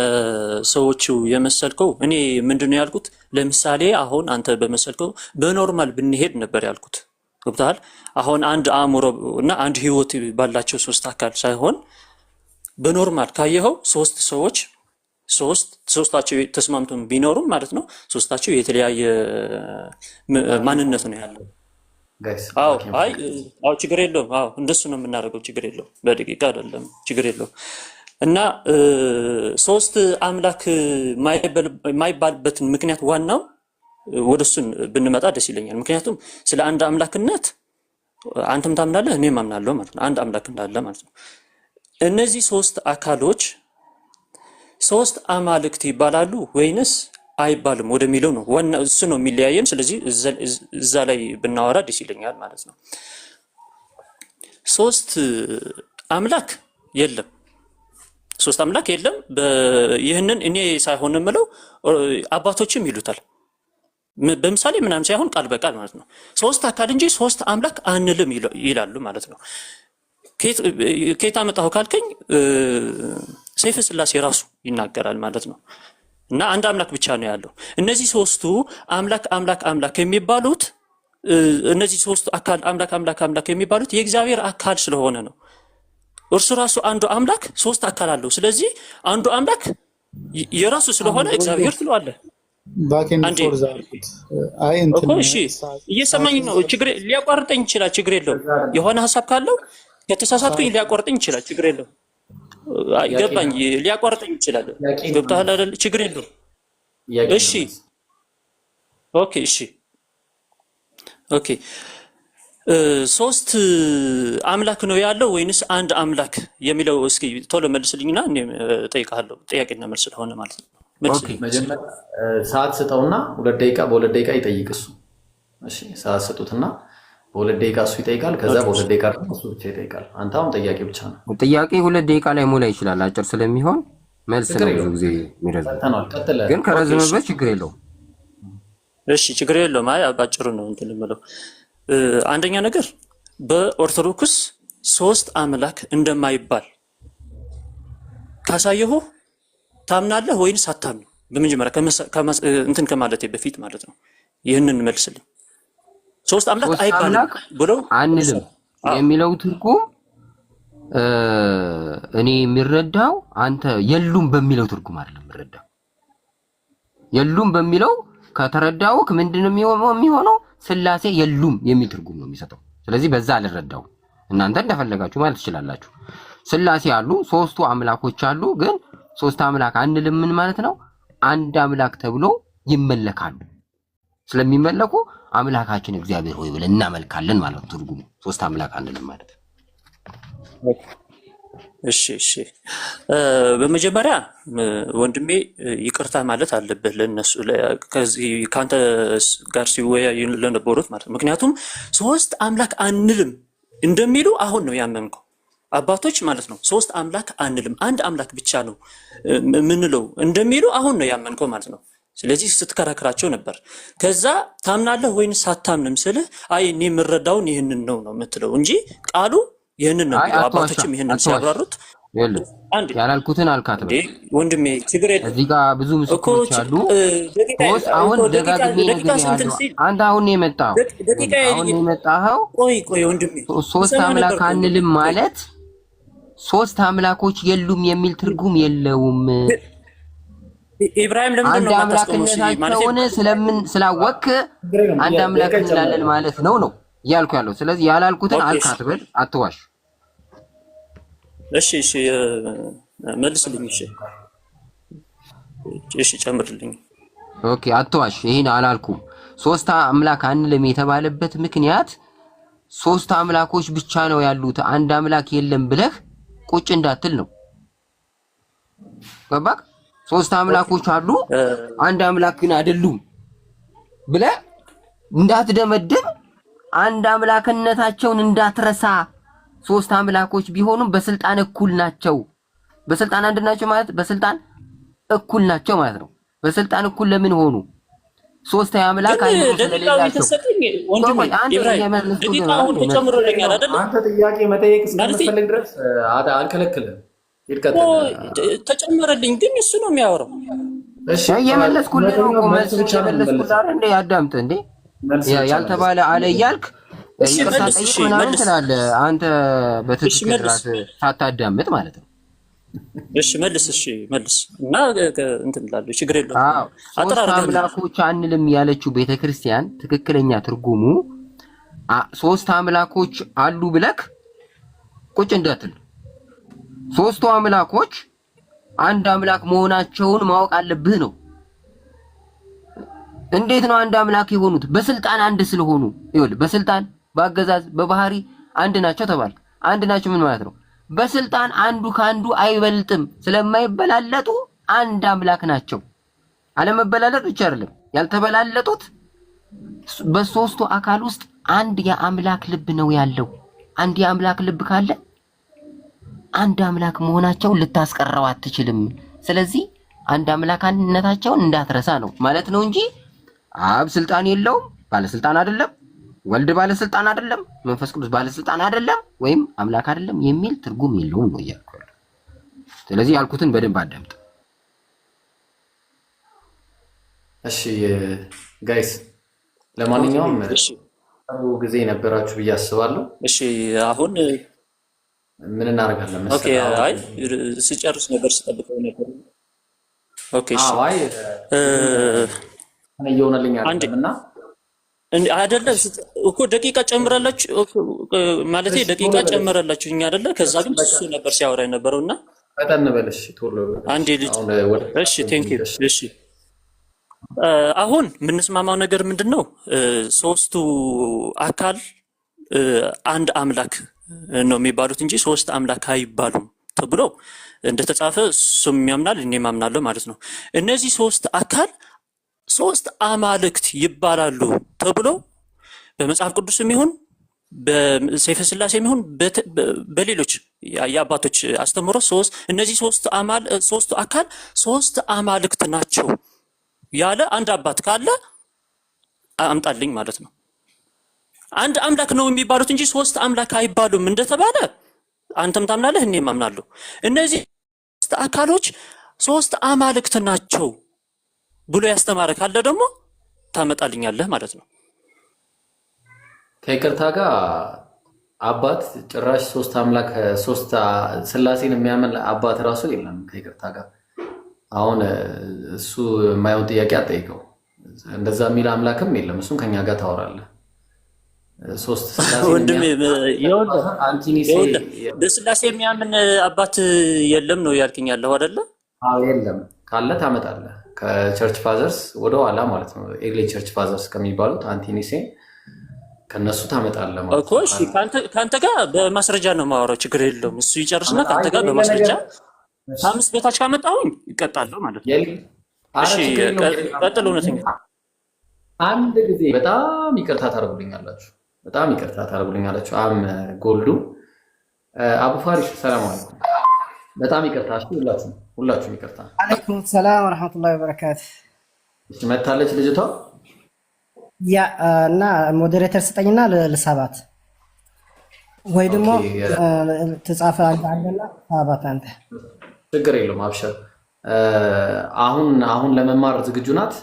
ሰዎቹ የመሰልከው እኔ ምንድነው ያልኩት? ለምሳሌ አሁን አንተ በመሰልከው በኖርማል ብንሄድ ነበር ያልኩት። ገብቶሃል? አሁን አንድ አእምሮ እና አንድ ህይወት ባላቸው ሶስት አካል ሳይሆን በኖርማል ካየኸው ሶስት ሰዎች ሶስታቸው ተስማምተው ቢኖሩም ማለት ነው ሶስታቸው የተለያየ ማንነት ነው ያለው። አዎ ችግር የለውም። አዎ እንደሱ ነው የምናደርገው። ችግር የለውም። በደቂቃ አይደለም፣ ችግር የለውም። እና ሶስት አምላክ የማይባልበትን ምክንያት ዋናው ወደሱን ብንመጣ ደስ ይለኛል። ምክንያቱም ስለ አንድ አምላክነት አንተም ታምናለህ እኔም አምናለሁ ማለት ነው። አንድ አምላክ እንዳለ ማለት ነው። እነዚህ ሶስት አካሎች ሶስት አማልክት ይባላሉ ወይንስ አይባልም ወደሚለው ነው ዋና እሱ ነው የሚለያየን። ስለዚህ እዛ ላይ ብናወራ ደስ ይለኛል ማለት ነው። ሶስት አምላክ የለም፣ ሶስት አምላክ የለም። ይህንን እኔ ሳይሆን የምለው አባቶችም ይሉታል። በምሳሌ ምናምን ሳይሆን ቃል በቃል ማለት ነው። ሶስት አካል እንጂ ሶስት አምላክ አንልም ይላሉ ማለት ነው። ከየት አመጣሁ ካልከኝ ሰይፈ ስላሴ ራሱ ይናገራል ማለት ነው። እና አንድ አምላክ ብቻ ነው ያለው። እነዚህ ሶስቱ አምላክ የሚባሉት እነዚህ ሶስት አካል አምላክ የሚባሉት የእግዚአብሔር አካል ስለሆነ ነው። እርሱ ራሱ አንዱ አምላክ ሶስት አካል አለው። ስለዚህ አንዱ አምላክ የራሱ ስለሆነ እግዚአብሔር ትለዋለህ። እሺ እየሰማኝ ነው። ሊያቋርጠኝ ይችላል፣ ችግር የለውም። የሆነ ሀሳብ ካለው ከተሳሳትኩኝ ሊያቋርጠኝ ይችላል፣ ችግር የለውም። ገባኝ፣ ሊያቋርጠኝ ይችላል። ገብቶሃል አይደል? ችግር የለውም። እሺ ኦኬ፣ እሺ ኦኬ። ሶስት አምላክ ነው ያለው ወይንስ አንድ አምላክ የሚለው እስኪ ቶሎ መልስልኝና እኔም እጠይቅሃለሁ። ጥያቄና መልስ ስለሆነ ማለት ነው። መጀመሪያ ሰዓት ስጠውና 2 ደቂቃ በ2 ደቂቃ ይጠይቅ እሱ። እሺ ሰዓት ስጡትና በ2 ደቂቃ እሱ ይጠይቃል። ከዛ በ2 ደቂቃ ደግሞ እሱ ብቻ ይጠይቃል። አንተ አሁን ጥያቄ ብቻ ነው። ጥያቄ 2 ደቂቃ ላይ ሞላ ይችላል፣ አጭር ስለሚሆን መልስ ነው ብዙ ጊዜ የሚረዝም። ግን ከረዘመበት ችግር የለውም። እሺ ችግር የለውም። አይ ባጭሩ ነው እንትን ልምለው። አንደኛ ነገር በኦርቶዶክስ ሶስት አምላክ እንደማይባል ካሳየሁ ታምናለህ ወይንስ አታምንም? በመጀመሪያ እንትን ከማለቴ በፊት ማለት ነው። ይህንን መልስልኝ። ሶስት አምላክ አይባልም ብለው አንልም የሚለው ትርጉም እኔ የሚረዳው አንተ የሉም በሚለው ትርጉም አይደለም የሚረዳው። የሉም በሚለው ከተረዳው ምንድነው የሚሆነው? ስላሴ የሉም የሚል ትርጉም ነው የሚሰጠው። ስለዚህ በዛ አልረዳው። እናንተ እንደፈለጋችሁ ማለት ትችላላችሁ። ስላሴ አሉ፣ ሶስቱ አምላኮች አሉ። ግን ሶስት አምላክ አንልም ምን ማለት ነው? አንድ አምላክ ተብሎ ይመለካሉ። ስለሚመለኩ አምላካችን እግዚአብሔር ሆይ ብለን እናመልካለን ማለት ነው ትርጉሙ። ሶስት አምላክ አንልም ማለት ነው። እሺ እሺ። በመጀመሪያ ወንድሜ ይቅርታ ማለት አለብህ ለነሱ ከዚህ ካንተ ጋር ሲወያዩ ለነበሩት ማለት ነው። ምክንያቱም ሶስት አምላክ አንልም እንደሚሉ አሁን ነው ያመንከው አባቶች ማለት ነው። ሶስት አምላክ አንልም አንድ አምላክ ብቻ ነው ምንለው እንደሚሉ አሁን ነው ያመንከው ማለት ነው። ስለዚህ ስትከራከራቸው ነበር። ከዛ ታምናለህ ወይንስ አታምንም ስልህ አይ እኔ የምረዳውን ይህንን ነው የምትለው እንጂ ቃሉ ይህንን ነው። አባቶችም ይህንን ሲያብራሩት ያላልኩትን አልካት ነው ወንድሜ። ችግር የለም። እዚህ ጋር ብዙ ምስክሮች አሉ። አሁን ደጋግሜ ነግሬሃለሁ። አንተ አሁን ነው የመጣኸው። ቆይ ወንድሜ፣ ሶስት አምላክ አንልም ማለት ሶስት አምላኮች የሉም የሚል ትርጉም የለውም። ኢብራሂም ለምንድን ነው አምላክነታቸውን ስላወቅ አንድ አምላክ እንላለን ማለት ነው እያልኩ ያለው። ስለዚህ ያላልኩትን አልካት በል፣ አትዋሽ። እሺ እሺ፣ መልስልኝ። እሺ ጨምርልኝ። ኦኬ፣ አትዋሽ። ይሄን አላልኩም። ሶስት አምላክ አንልም የተባለበት ምክንያት ሶስት አምላኮች ብቻ ነው ያሉት አንድ አምላክ የለም ብለህ ቁጭ እንዳትል ነው። ገባክ? ሶስት አምላኮች አሉ አንድ አምላክ ግን አይደሉም ብለህ እንዳትደመድም፣ አንድ አምላክነታቸውን እንዳትረሳ። ሶስት አምላኮች ቢሆኑም በስልጣን እኩል ናቸው። በስልጣን አንድ ናቸው ማለት በስልጣን እኩል ናቸው ማለት ነው። በስልጣን እኩል ለምን ሆኑ? ሶስት አምላክ አይደለም ስለሌላቸው። አንተ ጥያቄ መጠየቅ እስከምትፈልግ ድረስ አልከለክልም። ተጨመረልኝ ግን እሱ ነው የሚያወራው። እሺ እየመለስኩልህ ነው እኮ መልስ እየመለስኩልህ አይደል እንዴ? አዳምጥ እንዴ። ያልተባለ አለ እያልክ ይቅርታ ጠይቅ ምናምን ትላለህ አንተ በትክክል ራስህ ሳታዳምጥ ማለት ነው። እሺ መልስ። እሺ መልስ እና እንትን እላለሁ። ችግር የለውም። ሶስት አምላኮች አንልም ያለችው ቤተክርስቲያን ትክክለኛ ትርጉሙ ሶስት አምላኮች አሉ ብለክ ቁጭ እንዳትል። ሶስቱ አምላኮች አንድ አምላክ መሆናቸውን ማወቅ አለብህ ነው። እንዴት ነው አንድ አምላክ የሆኑት? በስልጣን አንድ ስለሆኑ። ይኸውልህ በስልጣን በአገዛዝ በባህሪ አንድ ናቸው ተባልክ። አንድ ናቸው ምን ማለት ነው? በስልጣን አንዱ ከአንዱ አይበልጥም። ስለማይበላለጡ አንድ አምላክ ናቸው። አለመበላለጥ ብቻ አይደለም ያልተበላለጡት፣ በሶስቱ አካል ውስጥ አንድ የአምላክ ልብ ነው ያለው። አንድ የአምላክ ልብ ካለ አንድ አምላክ መሆናቸውን ልታስቀረው አትችልም። ስለዚህ አንድ አምላክነታቸውን እንዳትረሳ ነው ማለት ነው እንጂ አብ ስልጣን የለውም፣ ባለስልጣን አይደለም፣ ወልድ ባለስልጣን አይደለም፣ መንፈስ ቅዱስ ባለስልጣን አይደለም፣ ወይም አምላክ አይደለም የሚል ትርጉም የለውም ነው እያልኩ ያለው። ስለዚህ ያልኩትን በደንብ አዳምጥ። እሺ ጋይስ፣ ለማንኛውም ጥሩ ጊዜ ነበራችሁ ብዬ አስባለሁ። እሺ አሁን ምን እናደርጋለን ኦኬ። መሰለህ? አይ ስጨርስ ነበር ስጠብቀው ነበር። ኦኬ እሺ አይ እየሆነልኝ አይደለም እና አይደለም እኮ ደቂቃ ጨምራላችሁ ማለት ደቂቃ ጨምራላችሁ እኛ አይደለ? ከዛ ግን እሱ ነበር ሲያወራ የነበረውና ፈጠን በልሽ ቶሎ። አንዴ ልጅ እሺ ቴንክ ዩ እሺ አሁን የምንስማማው ነገር ምንድነው? ሶስቱ አካል አንድ አምላክ ነው የሚባሉት እንጂ ሶስት አምላክ አይባሉም ተብሎ እንደተጻፈ እሱም ያምናል እኔም አምናለሁ ማለት ነው። እነዚህ ሶስት አካል ሶስት አማልክት ይባላሉ ተብሎ በመጽሐፍ ቅዱስም ይሁን በሰይፈ ሥላሴም ይሁን በሌሎች የአባቶች አስተምሮ እነዚህ ሶስቱ አካል ሶስት አማልክት ናቸው ያለ አንድ አባት ካለ አምጣልኝ ማለት ነው። አንድ አምላክ ነው የሚባሉት እንጂ ሶስት አምላክ አይባሉም እንደተባለ አንተም ታምናለህ እኔም አምናለሁ። እነዚህ ሶስት አካሎች ሶስት አማልክት ናቸው ብሎ ያስተማረ ካለ ደግሞ ታመጣልኛለህ ማለት ነው። ከይቅርታ ጋር አባት ጭራሽ ሶስት አምላክ ሶስት ሥላሴን የሚያምን አባት ራሱ የለም። ከይቅርታ ጋር አሁን እሱ የማይሆን ጥያቄ አጠይቀው። እንደዛ የሚል አምላክም የለም። እሱን ከኛ ጋር ታወራለህ። ሶስት ወንድሜ በሥላሴ የሚያምን አባት የለም ነው ያልከኝ ያለው አይደለ? አዎ የለም። ካለ ታመጣለህ። ከቸርች ፋዘርስ ወደ ኋላ ማለት ነው። ኤርሊ ቸርች ፋዘርስ ከሚባሉት አንቲኒሴ ከነሱ ታመጣለህ ማለት እኮ። እሺ ካንተ ጋር በማስረጃ ነው የማወራው፣ ችግር የለውም። እሱ ይጨርስና ካንተ ጋር በማስረጃ ከአምስት በታች ካመጣሁኝ ይቀጣለሁ ማለት ነው። እሺ ቀጥል። እውነተኛ አንድ ጊዜ በጣም ይቅርታ ታደርጉልኛላችሁ፣ በጣም ይቅርታ ታደርጉልኛላችሁ። ጎልዱ አቡ ፋሪስ ሰላም አለይኩም። በጣም ይቅርታ። እሺ ሁላችሁም ይቅርታ። አለይኩም ሰላም ወራህመቱላሂ ወበረካቱ። እሺ መታለች ልጅቷ። ያ እና ሞዴሬተር ስጠኝና ልሳባት ወይ ደግሞ ተጻፈ አንተና ሳባት አንተ ችግር የለውም አብሽር። አሁን ለመማር ዝግጁ ናት?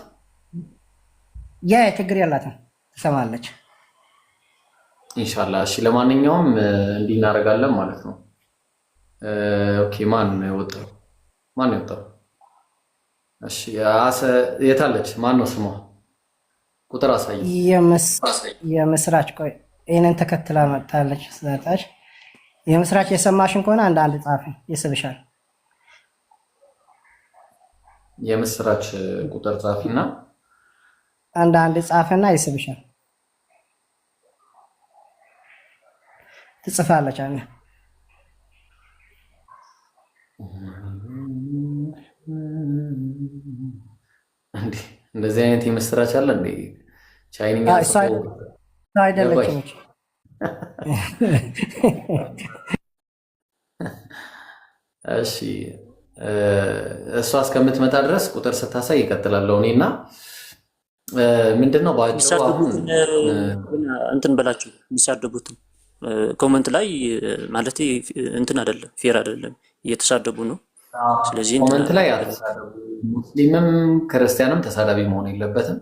ያ ችግር የላትም ትሰማለች ኢንሻአላህ። እሺ ለማንኛውም እንዲህ እናደርጋለን ማለት ነው። ኦኬ ማን ነው የወጣው? እሺ የታለች? ማን ነው ስሟ? ቁጥር አሳይ። የምስራች ቆይ ይሄንን ተከትላ መጣለች። ስለታች የምስራች የሰማሽን ከሆነ አንድ ጻፊ ይስብሻል። የምስራች ቁጥር ጻፊና አንድ ጻፈና ይስብሻል። ትጽፋለች አለ እንዴ? እንደዚህ አይነት የምስራች አለ እንዴ? ቻይንኛ አይደለችም። እሺ እሷ እስከምትመጣ ድረስ ቁጥር ስታሳይ ይቀጥላለሁ። እኔና ምንድነው ባጭሩ አሁን እንትን በላችሁ የሚሳደቡትን ኮመንት ላይ ማለት እንትን አይደለም፣ ፌር አይደለም፣ እየተሳደቡ ነው። ስለዚህ ኮመንት ላይ አትሳደቡ። ሙስሊምም ክርስቲያንም ተሳዳቢ መሆን የለበትም።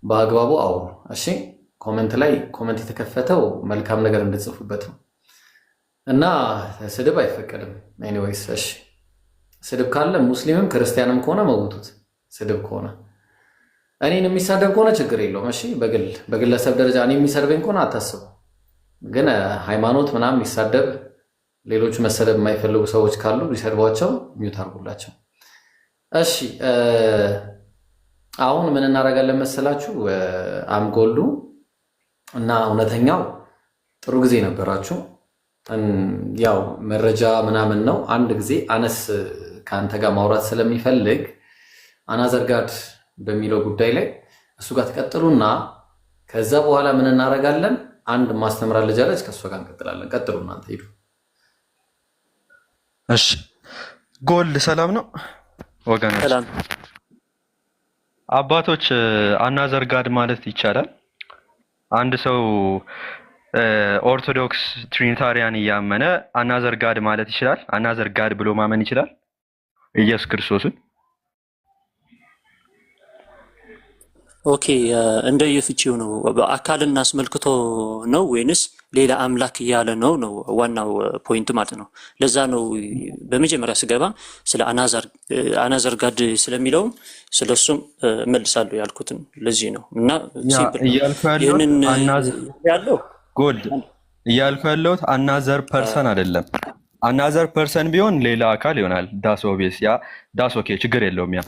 በአግባቡ አውሩ። እሺ ኮመንት ላይ ኮመንት የተከፈተው መልካም ነገር እንድጽፉበት ነው እና ስድብ አይፈቀድም። ኤኒዌይስ እሺ ስድብ ካለ ሙስሊምም ክርስቲያንም ከሆነ መውቱት። ስድብ ከሆነ እኔን የሚሳደብ ከሆነ ችግር የለውም። እሺ በግለሰብ ደረጃ እኔ የሚሰድበኝ ከሆነ አታስቡ። ግን ሃይማኖት ምናምን የሚሳደብ ሌሎቹ መሰደብ የማይፈልጉ ሰዎች ካሉ ሊሰድቧቸው ሚውት አድርጉላቸው። እሺ አሁን ምን እናደርጋለን መሰላችሁ? አምጎሉ እና እውነተኛው ጥሩ ጊዜ ነበራችሁ። ያው መረጃ ምናምን ነው። አንድ ጊዜ አነስ ከአንተ ጋር ማውራት ስለሚፈልግ አናዘርጋድ በሚለው ጉዳይ ላይ እሱ ጋር ትቀጥሉና ከዛ በኋላ ምን እናደርጋለን? አንድ ማስተምራ ልጅ አለች፣ ከእሷ ጋር እንቀጥላለን። ቀጥሉ እናንተ ሂዱ። እሺ ጎል ሰላም ነው ወገኖች? ሰላም አባቶች አናዘርጋድ ማለት ይቻላል? አንድ ሰው ኦርቶዶክስ ትሪኒታሪያን እያመነ አናዘርጋድ ማለት ይችላል? አናዘርጋድ ብሎ ማመን ይችላል ኢየሱስ ክርስቶስን? ኦኬ እንደየፍቺው ነው። አካልን አስመልክቶ ነው ወይንስ ሌላ አምላክ እያለ ነው ነው ዋናው ፖይንት ማለት ነው። ለዛ ነው በመጀመሪያ ስገባ ስለ አናዘር ጋድ ስለሚለው ስለሱም እመልሳለሁ ያልኩትን ለዚህ ነው። እና ይህንን ያለው ጎልድ እያልኩ ያለሁት አናዘር ፐርሰን አይደለም። አናዘር ፐርሰን ቢሆን ሌላ አካል ይሆናል። ዳስ ኦብቪየስ ያ ዳስ ኦኬ ችግር የለውም ያ።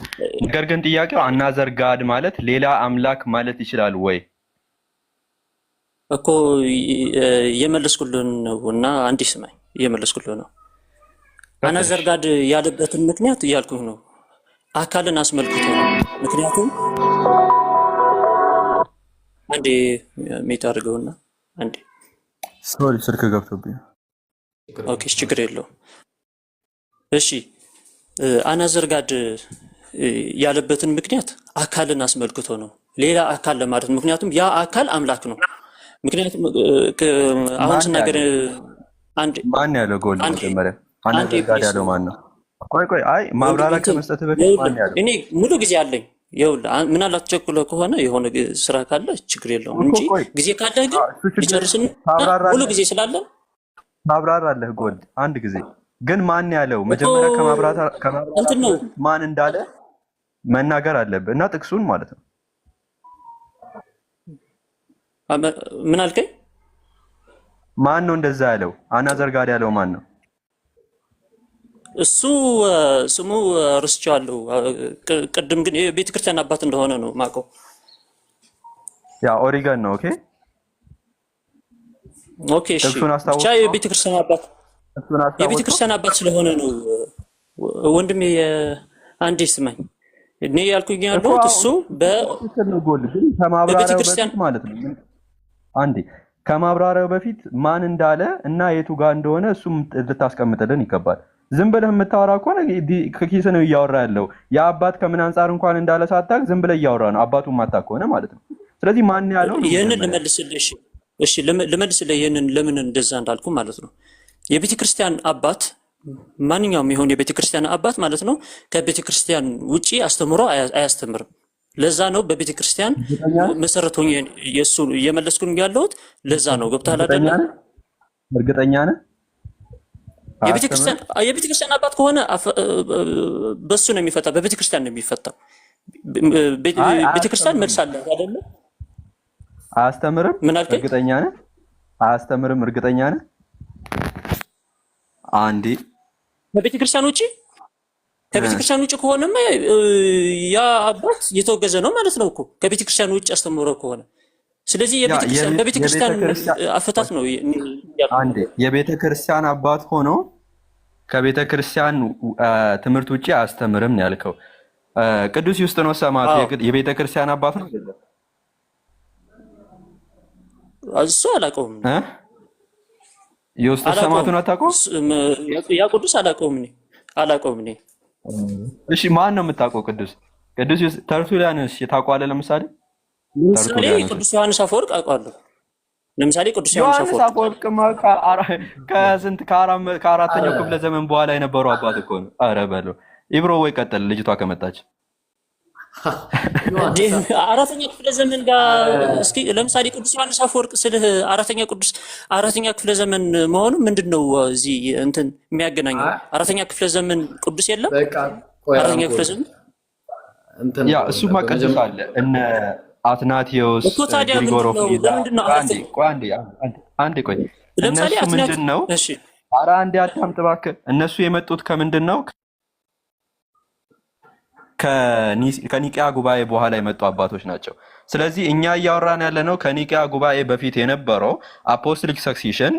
ነገር ግን ጥያቄው አናዘር ጋድ ማለት ሌላ አምላክ ማለት ይችላል ወይ እኮ እየመለስኩልህ ነው። እና አንዴ ስማኝ እየመለስኩልህ ነው። አናዘር ጋድ ያለበትን ምክንያት እያልኩህ ነው። አካልን አስመልክቶ ነው። ምክንያቱም አንዴ ሜት አድርገውና አንዴ ሶሪ ስልክ ገብቶብኝ። ኦኬ ችግር የለውም። እሺ አናዘር ጋድ ያለበትን ምክንያት አካልን አስመልክቶ ነው። ሌላ አካል ለማለት ምክንያቱም ያ አካል አምላክ ነው። ምክንያቱም አሁን ስናገር አንድ ማን ያለው ጎል መጀመሪያ አናዘር ጋድ ያለው ማን ነው? ቆይ አይ ማብራሪያ ከመስጠት በፊት ማን ያለው? እኔ ሙሉ ጊዜ አለኝ። ይኸውልህ ምናልባት ቸኩለህ ከሆነ የሆነ ስራ ካለ ችግር የለውም እንጂ ጊዜ ካለ ግን ይጨርስና ሙሉ ጊዜ ስላለን ማብራራለህ ጎል አንድ ጊዜ ግን ማን ያለው መጀመሪያ ከማብራራት ማን እንዳለ መናገር አለብህ እና ጥቅሱን ማለት ነው። ምን አልከኝ? ማን ነው እንደዛ ያለው? አናዘር ጋድ ያለው ማን ነው? እሱ ስሙ ረስቼዋለሁ። ቅድም ግን የቤተክርስቲያን አባት እንደሆነ ነው ማውቀው። ያ ኦሪገን ነው። ኦኬ እሺ ብቻ የቤተክርስቲያን አባት ስለሆነ ነው ወንድሜ። አንዴ ስማኝ እኔ ያልኩኝ ያለሁት እሱ በቤተክርስቲያን ማለት ነው። አንዴ ከማብራሪያው በፊት ማን እንዳለ እና የቱ ጋር እንደሆነ እሱም ልታስቀምጥልን ይገባል። ዝም ብለህ የምታወራ ከሆነ ከኪስ ነው እያወራ ያለው። ያ አባት ከምን አንጻር እንኳን እንዳለ ሳታውቅ ዝም ብለህ እያወራ ነው፣ አባቱን ማታውቅ ከሆነ ማለት ነው። ስለዚህ ማን ያለው ይሄንን ልመልስልህ። እሺ ልመልስልህ ይሄንን ለምን እንደዛ እንዳልኩ ማለት ነው። የቤተክርስቲያን አባት ማንኛውም ይሁን የቤተክርስቲያን አባት ማለት ነው ከቤተክርስቲያን ውጪ አስተምሮ አያስተምርም። ለዛ ነው በቤተክርስቲያን መሰረቱን የሱ እየመለስኩኝ ያለሁት። ለዛ ነው ገብቶሃል አይደል? እርግጠኛ ነህ? የቤተክርስቲያን አባት ከሆነ በሱ ነው የሚፈታው፣ በቤተክርስቲያን ነው የሚፈታው። ቤተክርስቲያን መልስ አለ አይደል? አያስተምርም? እርግጠኛ ነህ? አያስተምርም? እርግጠኛ ነህ? አንዴ ከቤተክርስቲያን ውጪ ከሆነማ ያ አባት የተወገዘ ነው ማለት ነው እኮ ከቤተክርስቲያን ውጪ አስተምሮ ከሆነ። ስለዚህ በቤተክርስቲያን አፈታት ነው። አንዴ የቤተክርስቲያን አባት ሆኖ ከቤተክርስቲያን ትምህርት ውጪ አያስተምርም ነው ያልከው። ቅዱስ ዩስጥኖስ ሰማዕቱ የቤተክርስቲያን አባት ነው አይደለም? እሱ አላውቀውም። ዩስጥኖስ ሰማዕቱን አታውቀውም? ያ ቅዱስ አላውቀውም እኔ። እሺ ማን ነው የምታውቀው? ቅዱስ ተርቱሊያንስ ታውቀዋለህ? ለምሳሌ ቅዱስ ዮሐንስ አፈወርቅ አውቀዋለሁ። ለምሳሌ ቅዱስ ዮሐንስ አፈወርቅ ከአራተኛው ክፍለ ዘመን በኋላ የነበሩ አባት እኮ ነው። ኧረ በለው ኢብሮ ወይ ቀጥል፣ ልጅቷ ከመጣች አራተኛ ክፍለ ዘመን ጋር እስኪ ለምሳሌ ቅዱስ ዮሐንስ አፈወርቅ ስልህ አራተኛ ክፍለ ዘመን መሆኑ ምንድነው እዚህ እንትን የሚያገናኘው? አራተኛ ክፍለ ዘመን ቅዱስ የለም። አራተኛ ክፍለ ዘመን ያ እሱማ ቅዱስ አለ እነ አትናቴዎስ ግሪጎሮፍ ቆይ እነሱ ምንድን ነው? ኧረ አንዴ አዳምጥ እባክህ። እነሱ የመጡት ከምንድን ነው? ከኒቂያ ጉባኤ በኋላ የመጡ አባቶች ናቸው። ስለዚህ እኛ እያወራን ያለ ነው ከኒቂያ ጉባኤ በፊት የነበረው አፖስቶሊክ ሰክሲሽን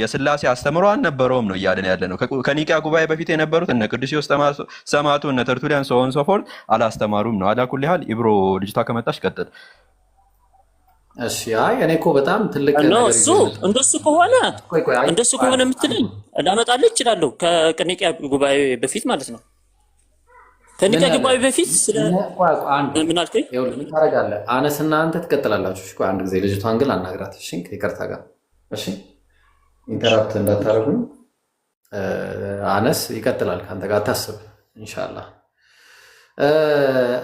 የስላሴ አስተምሮ አልነበረውም ነው እያለን ያለ ነው። ከኒቂያ ጉባኤ በፊት የነበሩት እነ ቅዱስ ዮስጥኖስ ሰማዕቱ እነ ተርቱሊያን ሶን ሶፎርት አላስተማሩም ነው። አላኩል ያህል ኢብሮ ልጅቷ ከመጣች ቀጥል። እሺ አይ እኔ እኮ በጣም ትልቅ እንደሱ ከሆነ የምትለኝ ላመጣልህ እችላለሁ። ከኒቂያ ጉባኤ በፊት ማለት ነው። ከኒቂያ ጉባኤ በፊት ምን አልከኝ? ምን ታደርጋለህ? አነስና አንተ ትቀጥላላችሁ። እሺ አንድ ጊዜ ልጅቷን ግን አናግራት። እሺ ከይቅርታ ጋር እሺ ኢንተራፕት እንዳታረጉኝ። አነስ ይቀጥላል ከአንተ ጋር አታስብ። ኢንሻአላህ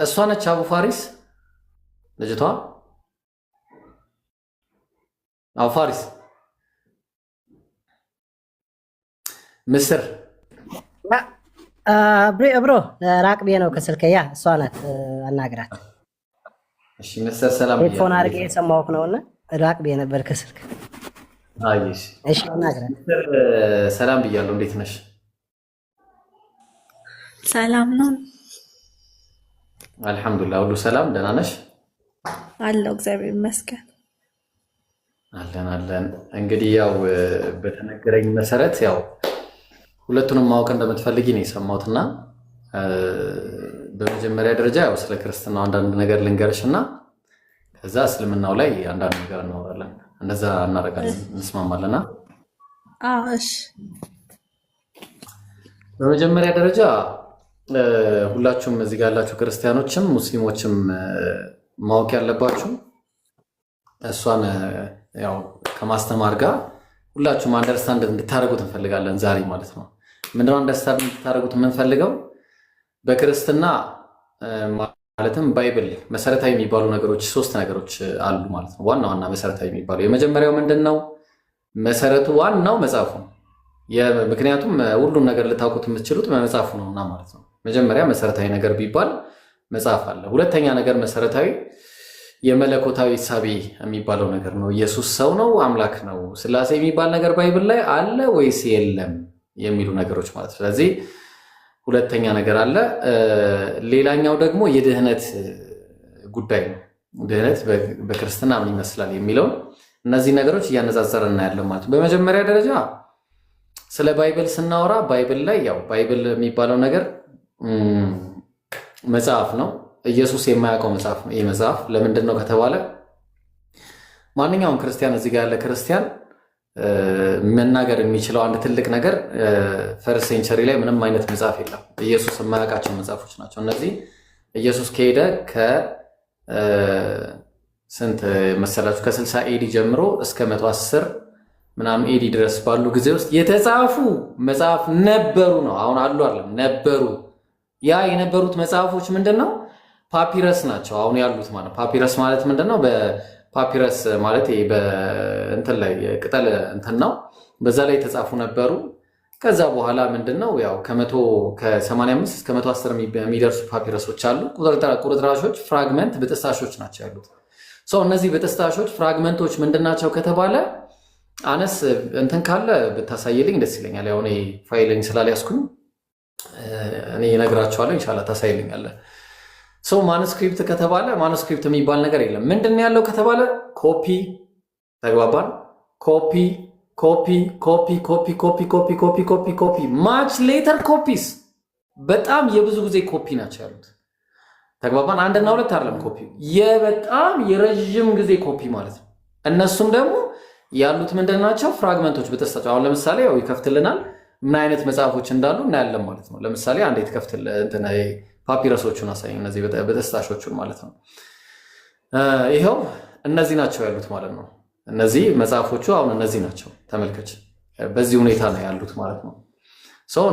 እሷ ነች አቡ ፋሪስ ልጅቷ ፋሪስ ምስር ብሮ ራቅ ብዬ ነው ከስልከ ያ እሷ ናት አናግራት። እሺ ምስር ሰላም ሄድፎን አድርጌ የሰማሁህ ነውና ራቅ ብዬ ነበር ከስልክ። አይሽ እሺ አናግራት። ምስር ሰላም ብያለሁ። እንዴት ነሽ? ሰላም ነው አልሐምዱሊላህ ሁሉ ሰላም። ደህና ነሽ? አለው እግዚአብሔር ይመስገን። አለን። እንግዲህ ያው በተነገረኝ መሰረት ያው ሁለቱንም ማወቅ እንደምትፈልጊ ነው የሰማሁትና በመጀመሪያ ደረጃ ያው ስለ ክርስትናው አንዳንድ ነገር ልንገርሽና ከዛ እስልምናው ላይ አንዳንድ ነገር እናወራለን። እንደዛ እናደርጋለን። እንስማማለና? እሺ። በመጀመሪያ ደረጃ ሁላችሁም እዚህ ጋር ያላችሁ ክርስቲያኖችም ሙስሊሞችም ማወቅ ያለባችሁ እሷን ያው ከማስተማር ጋር ሁላችሁም አንደርስታንድ እንድታደርጉት እንፈልጋለን ዛሬ ማለት ነው። ምንድነው አንደርስታንድ እንድታደርጉት የምንፈልገው? በክርስትና ማለትም ባይብል መሰረታዊ የሚባሉ ነገሮች 3 ነገሮች አሉ ማለት ነው። ዋና ዋና መሰረታዊ የሚባሉ የመጀመሪያው ምንድነው? መሰረቱ ዋናው መጽሐፉ ነው። ምክንያቱም ሁሉን ነገር ልታውቁት የምትችሉት በመጽሐፉ ነውና ማለት ነው። መጀመሪያ መሰረታዊ ነገር ቢባል መጽሐፍ አለ። ሁለተኛ ነገር መሰረታዊ የመለኮታዊ እሳቤ የሚባለው ነገር ነው። ኢየሱስ ሰው ነው አምላክ ነው ስላሴ የሚባል ነገር ባይብል ላይ አለ ወይስ የለም የሚሉ ነገሮች ማለት ነው። ስለዚህ ሁለተኛ ነገር አለ። ሌላኛው ደግሞ የድህነት ጉዳይ ነው። ድህነት በክርስትና ምን ይመስላል የሚለው እነዚህ ነገሮች እያነጻጸርን እናያለን ማለት ነው። በመጀመሪያ ደረጃ ስለ ባይብል ስናወራ ባይብል ላይ ያው ባይብል የሚባለው ነገር መጽሐፍ ነው። ኢየሱስ የማያውቀው መጽሐፍ ነው። ይህ መጽሐፍ ለምንድን ነው ከተባለ ማንኛውም ክርስቲያን እዚህ ጋር ያለ ክርስቲያን መናገር የሚችለው አንድ ትልቅ ነገር ፈርስት ሴንቸሪ ላይ ምንም አይነት መጽሐፍ የለም። ኢየሱስ የማያውቃቸው መጽሐፎች ናቸው እነዚህ። ኢየሱስ ከሄደ ስንት መሰላችሁ? ከ60 ኤዲ ጀምሮ እስከ 110 ምናምን ኤዲ ድረስ ባሉ ጊዜ ውስጥ የተጻፉ መጽሐፍ ነበሩ ነው። አሁን አሉ አይደለም ነበሩ። ያ የነበሩት መጽሐፎች ምንድነው? ፓፒረስ ናቸው አሁን ያሉት ማለት። ፓፒረስ ማለት ምንድነው? በፓፒረስ ማለት በእንትን ላይ ቅጠል እንትን ነው። በዛ ላይ የተጻፉ ነበሩ። ከዛ በኋላ ምንድነው ያው ከ85 እስከ 110 የሚደርሱ ፓፒረሶች አሉ። ቁርጥራሾች፣ ፍራግመንት፣ ብጥስጣሾች ናቸው ያሉት። እነዚህ ብጥስጣሾች ፍራግመንቶች ምንድናቸው ከተባለ አነስ እንትን ካለ ብታሳይልኝ ደስ ይለኛል። ያው እኔ ፋይልኝ ስላልያዝኩኝ እኔ እነግራቸዋለሁ። ኢንሻአላህ ታሳይልኛለህ። ማኑስክሪፕት ከተባለ ማኑስክሪፕት የሚባል ነገር የለም። ምንድን ያለው ከተባለ ኮፒ፣ ተግባባን? ኮፒ ኮፒ ኮፒ ኮፒ ኮፒ ኮፒ ኮፒ ኮፒ ኮፒ ማች ሌተር ኮፒስ፣ በጣም የብዙ ጊዜ ኮፒ ናቸው ያሉት። ተግባባን? አንድና ሁለት አይደለም ኮፒ፣ በጣም የረዥም ጊዜ ኮፒ ማለት ነው። እነሱም ደግሞ ያሉት ምንድን ናቸው? ፍራግመንቶች በተሰጣቸው። አሁን ለምሳሌ ያው ይከፍትልናል ምን አይነት መጽሐፎች እንዳሉ እናያለን ማለት ነው። ለምሳሌ አንዴ ትከፍትል እንትን ፓፒረሶቹን አሳየኝ፣ እነዚህ በተስታሾቹን ማለት ነው። ይኸው እነዚህ ናቸው ያሉት ማለት ነው። እነዚህ መጽሐፎቹ አሁን እነዚህ ናቸው። ተመልከች፣ በዚህ ሁኔታ ነው ያሉት ማለት ነው።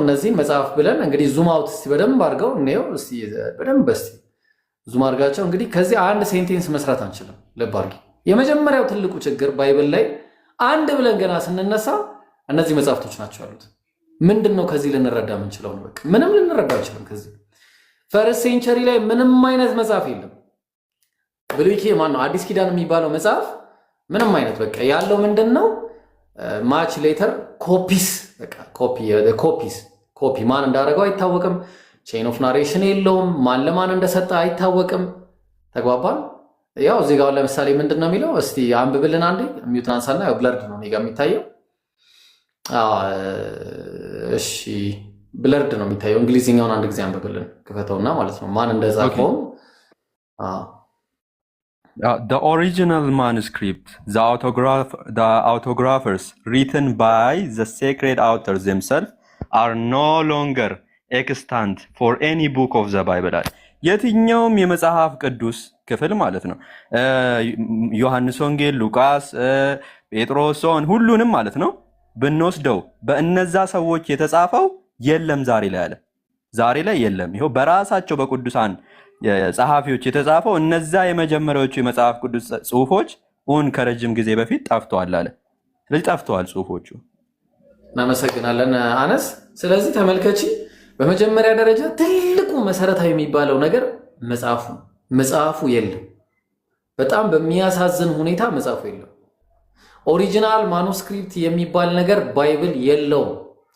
እነዚህ መጽሐፍ ብለን እንግዲህ ዙም አውት እስቲ በደንብ አድርገው እንየው እስቲ፣ በደንብ እስቲ ዙም አድርጋቸው። እንግዲህ ከዚህ አንድ ሴንቴንስ መስራት አንችልም። ልብ አድርጊ። የመጀመሪያው ትልቁ ችግር ባይብል ላይ አንድ ብለን ገና ስንነሳ እነዚህ መጽሐፍቶች ናቸው ያሉት። ምንድን ነው ከዚህ ልንረዳ የምንችለው ነው? በቃ ምንም ልንረዳ አንችልም ከዚህ። ፈርስት ሴንቸሪ ላይ ምንም አይነት መጽሐፍ የለም። ብሉይ ኪዳን ማነው አዲስ ኪዳን የሚባለው መጽሐፍ ምንም አይነት በቃ ያለው ምንድን ነው? ማች ሌተር ኮፒስ፣ በቃ ኮፒ ማን እንዳደረገው አይታወቅም። ቼን ኦፍ ናሬሽን የለውም። ማን ለማን እንደሰጠ አይታወቅም። ተግባባል? ያው እዚህ ጋር ለምሳሌ ምንድን ነው የሚለው? እስቲ አንብብልን አንዴ። ሚዩትን አንሳና፣ ያው ብለርድ ነው እኔ ጋር የሚታየው። እሺ ብለርድ ነው የሚታየው። እንግሊዝኛውን አንድ ጊዜ አንብብልን፣ ክፈተውና ማለት ነው ማን እንደጻፈው። The original manuscript, the autographers written by the sacred authors themselves are no longer extant for any book of the Bible. የትኛውም የመጽሐፍ ቅዱስ ክፍል ማለት ነው፣ ዮሐንስ ወንጌል፣ ሉቃስ፣ ጴጥሮስ፣ ሁሉንም ማለት ነው ብንወስደው በእነዛ ሰዎች የተጻፈው የለም ዛሬ ላይ አለ። ዛሬ ላይ የለም። ይኸው በራሳቸው በቅዱሳን ጸሐፊዎች የተጻፈው እነዛ የመጀመሪያዎቹ የመጽሐፍ ቅዱስ ጽሁፎች ከረጅም ጊዜ በፊት ጠፍተዋል አለ። ስለዚህ ጠፍተዋል ጽሁፎቹ። እናመሰግናለን አነስ። ስለዚህ ተመልከቺ፣ በመጀመሪያ ደረጃ ትልቁ መሰረታዊ የሚባለው ነገር መጽሐፉ የለም። በጣም በሚያሳዝን ሁኔታ መጽሐፉ የለም። ኦሪጂናል ማኑስክሪፕት የሚባል ነገር ባይብል የለውም።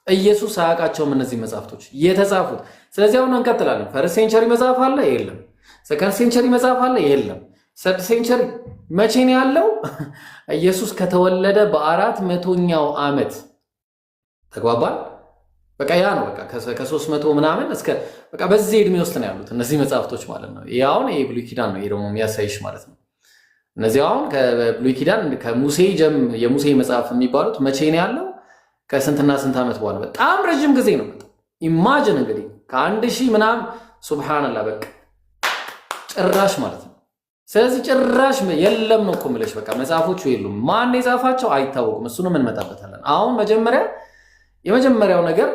ኢየሱስ አያውቃቸውም እነዚህ መጽሐፍቶች የተጻፉት። ስለዚህ አሁን እንቀጥላለን። ፈርስት ሴንቸሪ መጽሐፍ አለ? የለም። ሰከንድ ሴንቸሪ መጽሐፍ አለ? የለም። ሰርድ ሴንቸሪ መቼ ነው ያለው? ኢየሱስ ከተወለደ በ400ኛው ዓመት ተግባባል። በቃ ያ ነው። በቃ ከ300 ምናምን እስከ በቃ በዚህ እድሜ ውስጥ ነው ያሉት እነዚህ መጽሐፍቶች ማለት ነው። ይሄ አሁን የብሉይ ኪዳን ነው። ይሄ ደግሞ የሚያሳይሽ ማለት ነው። እነዚህ አሁን ከብሉይ ኪዳን ከሙሴ የሙሴ መጽሐፍ የሚባሉት መቼ ነው ያለው? ከስንትና ስንት ዓመት በኋላ በጣም ረጅም ጊዜ ነው። ኢማጅን እንግዲህ ከ1000 ምናምን ሱብሃንአላህ በቃ ጭራሽ ማለት ነው። ስለዚህ ጭራሽ የለም ነው እኮ የምልሽ። በቃ መጽሐፎቹ የሉም። ማን የጻፋቸው አይታወቁም። እሱንም እንመጣበታለን። አሁን የመጀመሪያው ነገር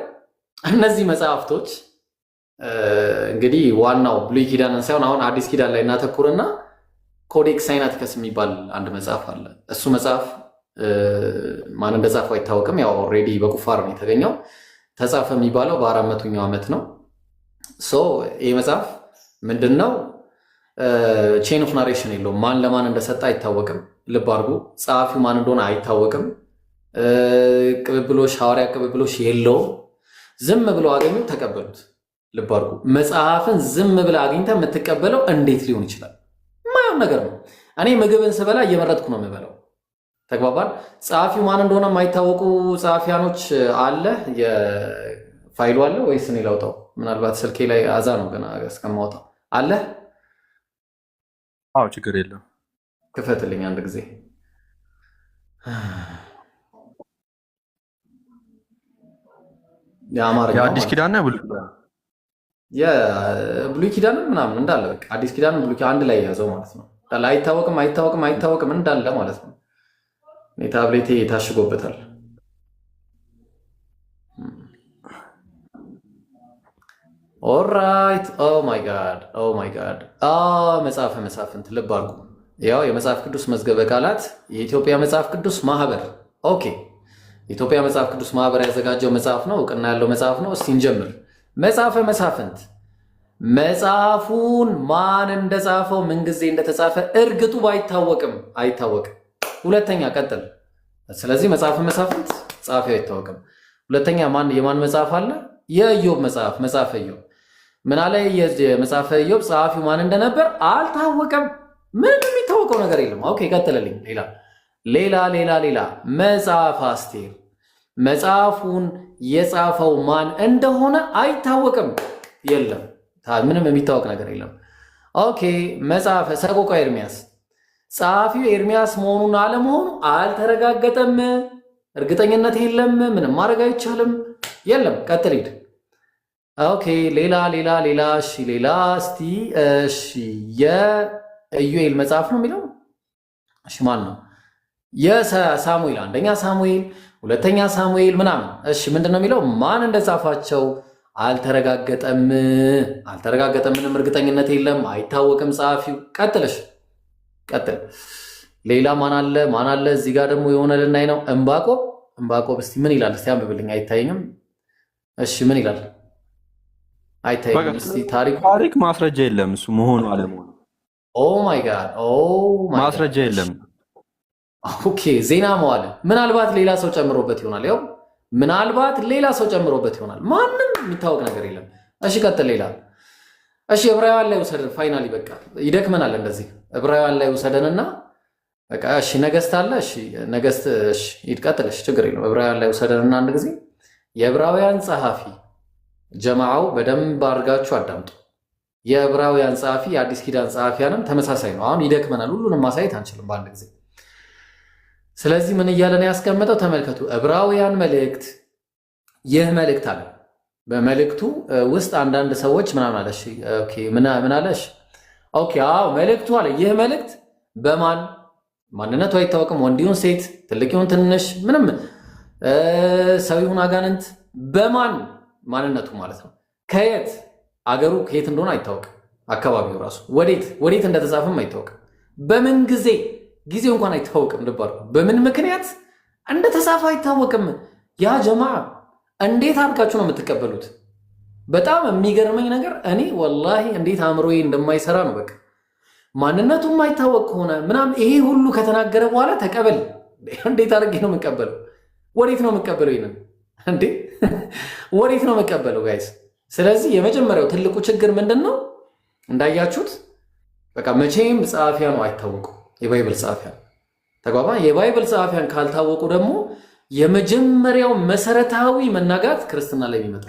እነዚህ መጽሐፍቶች እንግዲህ ዋናው ብሉይ ኪዳንን ሳይሆን አሁን አዲስ ኪዳን ላይ እናተኩርና ኮዴክስ ሳይናቲከስ የሚባል አንድ መጽሐፍ አለ። እሱ መጽሐፍ ማን እንደጻፈው አይታወቅም። ያው ኦልሬዲ በቁፋር ነው የተገኘው። ተጻፈ የሚባለው በ400ኛው ዓመት ነው። ይህ መጽሐፍ ምንድነው? ቼን ኦፍ ናሬሽን የለውም። ማን ለማን እንደሰጠ አይታወቅም። ልብ አድርጉ። ጸሐፊው ማን እንደሆነ አይታወቅም። ቅብብሎሽ፣ ሐዋርያ ቅብብሎሽ የለውም። ዝም ብለው አገኙት፣ ተቀበሉት። ልብ አድርጉ። መጽሐፍን ዝም ብለህ አግኝተህ የምትቀበለው እንዴት ሊሆን ይችላል? ማየው ነገር ነው። እኔ ምግብን ስበላ እየመረጥኩ ነው የምበላው። ተግባባል። ጸሐፊው ማን እንደሆነ የማይታወቁ ጸሐፊያኖች አለ። የፋይሉ አለ ወይስ እኔ ላውጣው? ምናልባት ስልኬ ላይ አዛ ነው ገና እስከማውጣው አለ። አዎ ችግር የለም። ክፈትልኝ አንድ ጊዜ። የአዲስ ኪዳን ነው የብሉይ ኪዳን ምናምን እንዳለ በቃ አዲስ ኪዳን ብሉይ አንድ ላይ ያዘው ማለት ነው። አይታወቅም እንዳለ ማለት ነው። እኔ ታብሌቴ ታሽጎበታል። ኦልራይት። ኦ ማይ ጋድ መጽሐፈ መሳፍንት ልብ አድርጉ። ያው የመጽሐፍ ቅዱስ መዝገበ ቃላት የኢትዮጵያ መጽሐፍ ቅዱስ ማህበር የኢትዮጵያ መጽሐፍ ቅዱስ ማህበር ያዘጋጀው መጽሐፍ ነው። እውቅና ያለው መጽሐፍ ነው። እስቲ እንጀምር። መጽሐፈ መሳፍንት መጽሐፉን ማን እንደጻፈው ምን ጊዜ እንደተጻፈ እርግጡ አይታወቅም። ሁለተኛ ቀጥል። ስለዚህ መጽሐፈ መሳፍንት ጸሐፊው አይታወቅም። ሁለተኛ የማን መጽሐፍ አለ? የኢዮብ መጽሐፈ ኢዮብ። ምን አለ? የመጽሐፈ ኢዮብ ጸሐፊው ማን እንደነበር አልታወቀም። ምንም የሚታወቀው ነገር የለም። ኦኬ ቀጥልልኝ። ሌላ መጽሐፈ አስቴር መጽሐፉን የጻፈው ማን እንደሆነ አይታወቅም። የለም፣ ምንም የሚታወቅ ነገር የለም። ኦኬ መጽሐፈ ሰቆቃወ ኤርምያስ ጸሐፊው ኤርምያስ መሆኑን አለመሆኑ አልተረጋገጠም። እርግጠኝነት የለም። ምንም ማድረግ አይቻልም። የለም። ቀጥል ሂድ። ኦኬ ሌላ እስቲ የኢዩኤል መጽሐፍ ነው የሚለው። እሺ ማን ነው? የሳሙኤል አንደኛ ሳሙኤል፣ ሁለተኛ ሳሙኤል ምናምን። እሺ ምንድን ነው የሚለው? ማን እንደጻፋቸው አልተረጋገጠም። ምንም እርግጠኝነት የለም። አይታወቅም ጸሐፊው። ቀጥል። ሌላ ማን አለ? እዚህ ጋር ደግሞ የሆነ ልናይ ነው። ዕንባቆም እስቲ ምን ይላል? እስቲ አንብብልኝ። አይታየኝም። እሺ ምን ይላል? አይታየኝም። እስቲ ታሪክ ማስረጃ የለም። እሱ መሆኑ አለመሆኑ ኦ ማይ ጋድ ማስረጃ የለም። ኦኬ ዜና መዋዕል ምናልባት ሌላ ሰው ጨምሮበት ይሆናል። ያው ምናልባት ሌላ ሰው ጨምሮበት ይሆናል። ማንም የሚታወቅ ነገር የለም። እሺ ቀጥል። ሌላ እሺ ዕብራውያን ላይ ውሰደን። ፋይናሊ በቃ ይደክመናል እንደዚህ። ዕብራውያን ላይ ውሰደንና በቃ እሺ ነገስት አለ። እሺ ነገስት እሺ ይቀጥል። እሺ ችግር የለም። ዕብራውያን ላይ ውሰደንና አንድ ጊዜ የዕብራውያን ጸሐፊ ጀማዓው በደንብ አድርጋችሁ አዳምጡ። የዕብራውያን ጸሐፊ የአዲስ ኪዳን ጸሐፊያንም ተመሳሳይ ነው። አሁን ይደክመናል፣ ሁሉንም ማሳየት አንችልም በአንድ ጊዜ። ስለዚህ ምን እያለን ያስቀመጠው ተመልከቱ። ዕብራውያን መልእክት፣ ይህ መልእክት አለ። በመልእክቱ ውስጥ አንዳንድ ሰዎች ምናምን አለሽ። ኦኬ ምን አለሽ? ኦኬ አዎ መልእክቱ አለ። ይህ መልእክት በማን ማንነቱ አይታወቅም። ወንድ ይሁን ሴት፣ ትልቅ ይሁን ትንሽ፣ ምንም ሰው ይሁን አጋንንት፣ በማን ማንነቱ ማለት ነው። ከየት አገሩ ከየት እንደሆነ አይታወቅም። አካባቢው ራሱ ወዴት እንደተጻፈም አይታወቅም። በምን ጊዜው እንኳን አይታወቅም። ልባር በምን ምክንያት እንደተጻፈ አይታወቅም። ያ ጀማዓ እንዴት አድርጋችሁ ነው የምትቀበሉት? በጣም የሚገርመኝ ነገር እኔ ወላሂ እንዴት አእምሮዬ እንደማይሰራ ነው። በቃ ማንነቱ የማይታወቅ ከሆነ ምናምን ይሄ ሁሉ ከተናገረ በኋላ ተቀበል። እንዴት አድርጌ ነው የምቀበለው? ወዴት ነው የምቀበለው? ይሄንን እንዴ ወዴት ነው የምቀበለው ጋይስ? ስለዚህ የመጀመሪያው ትልቁ ችግር ምንድን ነው? እንዳያችሁት በቃ መቼም ጸሐፊያኑ አይታወቁም። የባይብል ጸሐፊያን ተጓባ። የባይብል ጸሐፊያን ካልታወቁ ደግሞ የመጀመሪያው መሰረታዊ መናጋት ክርስትና ላይ የሚመጣ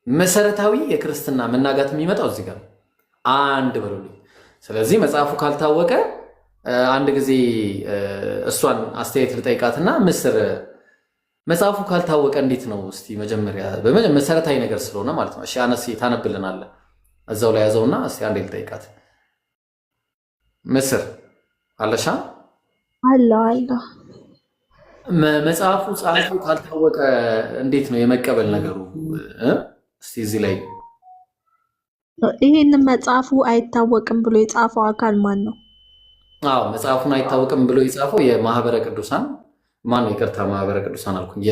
መሰረታዊ የክርስትና መናጋት የሚመጣው እዚህ ጋር አንድ በሉልኝ። ስለዚህ መጽሐፉ ካልታወቀ አንድ ጊዜ እሷን አስተያየት ልጠይቃትና ምስር መጽሐፉ ካልታወቀ እንዴት ነው እስቲ መጀመሪያ መሰረታዊ ነገር ስለሆነ ማለት ነው። እሺ አነስ ታነብልናለህ እዛው ላይ ያዘውና እስቲ አንዴ ልጠይቃት። ምስር አለሻ? አለ መጽሐፉ ጸሐፊው ካልታወቀ እንዴት ነው የመቀበል ነገሩ? እስቲ እዚህ ላይ ይህንን መጽሐፉ አይታወቅም ብሎ የጻፈው አካል ማን ነው? አዎ መጽሐፉን አይታወቅም ብሎ የጻፈው የማህበረ ቅዱሳን ማን ነው? ይቅርታ ማህበረ ቅዱሳን አልኩኝ።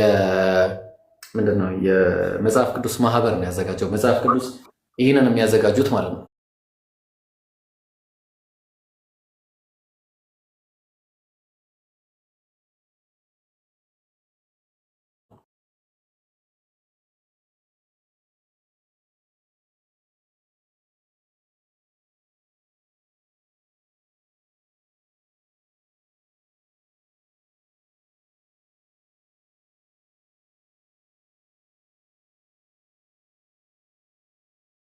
ምንድነው የመጽሐፍ ቅዱስ ማህበር ነው ያዘጋጀው። መጽሐፍ ቅዱስ ይህንን የሚያዘጋጁት ማለት ነው።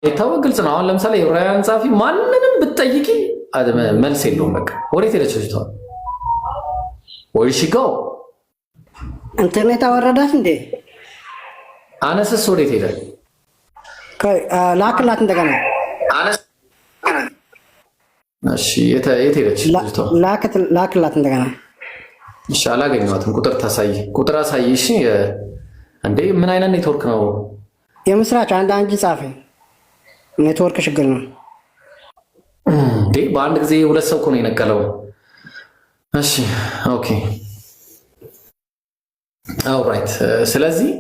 የታወቀ ግልጽ ነው። አሁን ለምሳሌ የዕብራውያን ጸሐፊ ማንንም ብትጠይቂ መልስ የለውም። በቃ ወዴት ሄደች ልጅቷ? ወይሽጋው ኢንተርኔት አወረዳት እንዴ? አነስስ ወዴት ሄደ? ላክላት እንደገና። እሺ የት ሄደች ልጅቷ? ላክላት እንደገና። እሺ አላገኘኋትም። ቁጥር ታሳይ፣ ቁጥር አሳይ። እሺ እንዴ ምን አይነት ኔትወርክ ነው? የምስራች አንድ ጻፈ። ኔትወርክ ችግር ነው እንዴ? በአንድ ጊዜ ሁለት ሰው እኮ ነው የነቀለው። እሺ ኦኬ ኦልራይት። ስለዚህ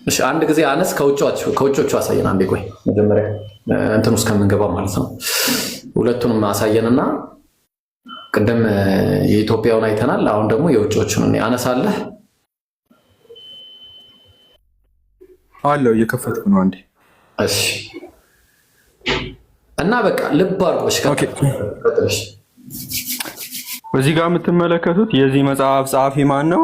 እሺ አንድ ጊዜ አነስ ከውጮቹ አሳየን። አንዴ ቆይ መጀመሪያ እንትን ውስጥ ከምንገባ ማለት ነው። ሁለቱንም አሳየንና ቅድም የኢትዮጵያውን አይተናል። አሁን ደግሞ የውጮቹን አነሳለህ አለው እየከፈትኩ ነው አንዴ። እሺ እና በቃ ልብ አድርጎሽ ከፈተሽ እዚህ ጋር የምትመለከቱት የዚህ መጽሐፍ ጸሐፊ ማን ነው?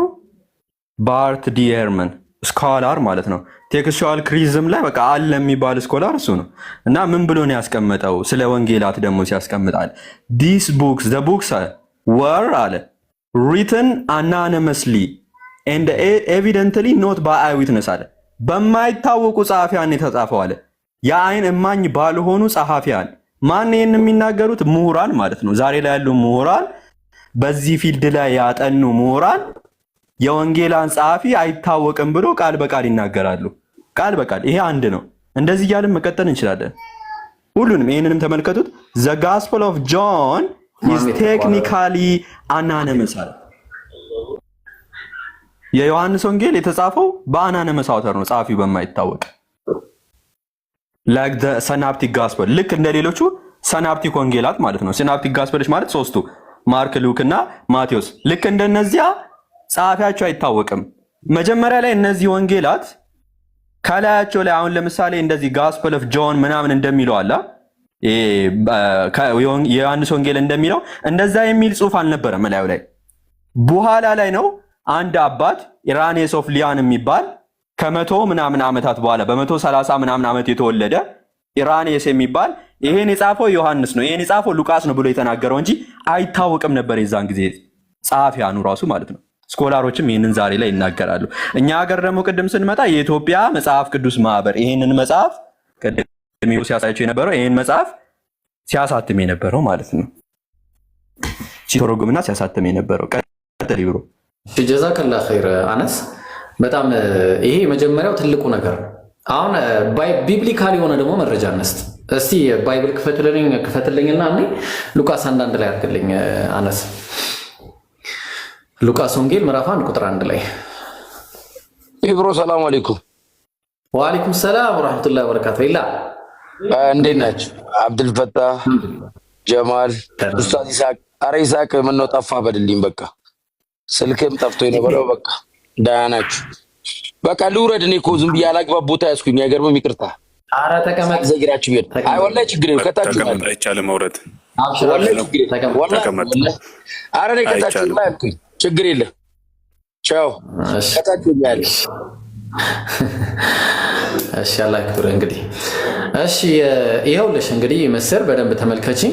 ባርት ዲ ኤርመን ስኮላር ማለት ነው። ቴክስቹዋል ክሪዝም ላይ በቃ አለ የሚባል ስኮላር እሱ ነው። እና ምን ብሎ ነው ያስቀመጠው? ስለ ወንጌላት ደግሞ ሲያስቀምጣል ዲስ ቡክስ ዘ ቡክስ ወር አለ ሪትን አናኒመስሊ ኤንድ ኤቪደንትሊ ኖት ባይ አይ ዊትነስ አለ በማይታወቁ ጸሐፊያን የተጻፈው አለ። የአይን እማኝ ባልሆኑ ጸሐፊያን። ማን ይህን የሚናገሩት? ምሁራን ማለት ነው። ዛሬ ላይ ያሉ ምሁራን፣ በዚህ ፊልድ ላይ ያጠኑ ምሁራን የወንጌላን ጸሐፊ አይታወቅም ብሎ ቃል በቃል ይናገራሉ። ቃል በቃል ይሄ አንድ ነው። እንደዚህ እያልን መቀጠል እንችላለን። ሁሉንም ይህንንም ተመልከቱት። ዘ ጋስፐል ኦፍ ጆን ኢዝ ቴክኒካሊ አናኒመስ አለ። የዮሐንስ ወንጌል የተጻፈው በአናኒመስ አውተር ነው፣ ጸሐፊው በማይታወቅ ላይክ ዘ ሰናፕቲክ ጋስፐል፣ ልክ እንደ ሌሎቹ ሰናፕቲክ ወንጌላት ማለት ነው። ሰናፕቲክ ጋስፐሎች ማለት ሶስቱ ማርክ፣ ሉክ እና ማቴዎስ፣ ልክ እንደነዚያ ጸሐፊያቸው አይታወቅም። መጀመሪያ ላይ እነዚህ ወንጌላት ከላያቸው ላይ አሁን ለምሳሌ እንደዚህ ጋስፐል ኦፍ ጆን ምናምን እንደሚለው አለ፣ የዮሐንስ ወንጌል እንደሚለው እንደዛ የሚል ጽሑፍ አልነበረም ላዩ ላይ። በኋላ ላይ ነው አንድ አባት ኢራኔስ ኦፍ ሊያን የሚባል ከመቶ ምናምን ዓመታት በኋላ በ130 ምናምን ዓመት የተወለደ ኢራኔስ የሚባል ይሄን የጻፈው ዮሐንስ ነው፣ ይሄን የጻፈው ሉቃስ ነው ብሎ የተናገረው እንጂ አይታወቅም ነበር የዛን ጊዜ ጸሐፊያኑ ራሱ ማለት ነው። ስኮላሮችም ይህንን ዛሬ ላይ ይናገራሉ። እኛ ሀገር ደግሞ ቅድም ስንመጣ የኢትዮጵያ መጽሐፍ ቅዱስ ማህበር ይህንን መጽሐፍ ቅድም ሲያሳያቸው የነበረው ይህን መጽሐፍ ሲያሳትም የነበረው ማለት ነው፣ ሲተረጉምና ሲያሳትም የነበረው ቀጥል ብሎ ጀዛከላ ኸይር አነስ። በጣም ይሄ መጀመሪያው ትልቁ ነገር። አሁን ቢብሊካል የሆነ ደግሞ መረጃ እንስጥ እስቲ። ባይብል ክፈትልኝና እኔ ሉቃስ 1:1 ላይ አድርግልኝ አነስ። ሉቃስ ወንጌል ምዕራፍ 1 ቁጥር 1 ላይ ኢብሮ ሰላም አለይኩም። ወአለይኩም ሰላም ወራህመቱላሂ ወበረካቱ። ይላ እንዴት ናችሁ? አብዱልፈታህ ጀማል ኡስታዝ ኢሳቅ። አረ ኢሳቅ ምን ነው ጠፋ በድልኝ። በቃ ስልክም ጠፍቶ የነበረው በቃ ደህና ናችሁ? በቃ ልውረድ። እኔ እኮ ዝም ብዬ አላግባብ ቦታ ያዝኩኝ። አይገርምም? ይቅርታ። አረ ተቀመጥ። ዘግራችሁ ይሄድ። አይ ወላሂ ችግር የለም። ከታች ተቀመጥ። አይቻልም መውረድ። ወላሂ ችግር የለም። ተቀመጥ። አረ እኔ ከታች ያልኩኝ ችግር የለም። ቻው። ከታች ያለ እሺ አላህ ይክበር። እንግዲህ እሺ ይኸውልሽ እንግዲህ ምስር በደንብ ተመልከቺኝ።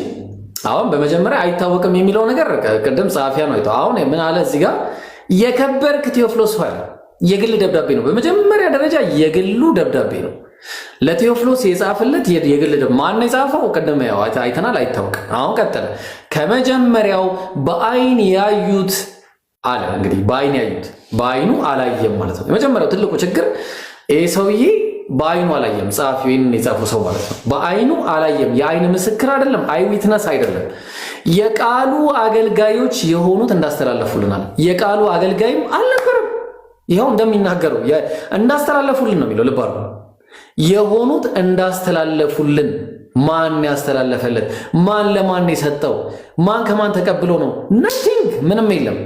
አሁን በመጀመሪያ አይታወቅም የሚለው ነገር ቅድም ጸሐፊያ ነው አይተው። አሁን ምን አለ እዚህ ጋር የከበርክ ቴዎፍሎስ ሆይ የግል ደብዳቤ ነው። በመጀመሪያ ደረጃ የግሉ ደብዳቤ ነው። ለቴዎፍሎስ የጻፈለት የግል ደብዳቤ ማን የጻፈው? ቅድም ያው አይተናል፣ አይታወቅም። አሁን ቀጠለ። ከመጀመሪያው በአይን ያዩት አለ። እንግዲህ በአይን ያዩት በአይኑ አላየም ማለት ነው። የመጀመሪያው ትልቁ ችግር ይሄ ሰውዬ በአይኑ አላየም። ጸሐፊው ይህንን የጻፈው ሰው ማለት ነው። በአይኑ አላየም። የአይን ምስክር አይደለም፣ አይ ዊትነስ አይደለም። የቃሉ አገልጋዮች የሆኑት እንዳስተላለፉልናል። የቃሉ አገልጋይም አልነበረም። ይኸው እንደሚናገረው እንዳስተላለፉልን ነው የሚለው። ልብ አድርጉ። የሆኑት እንዳስተላለፉልን። ማን ያስተላለፈለት? ማን ለማን የሰጠው? ማን ከማን ተቀብሎ ነው? ነቲንግ፣ ምንም የለም።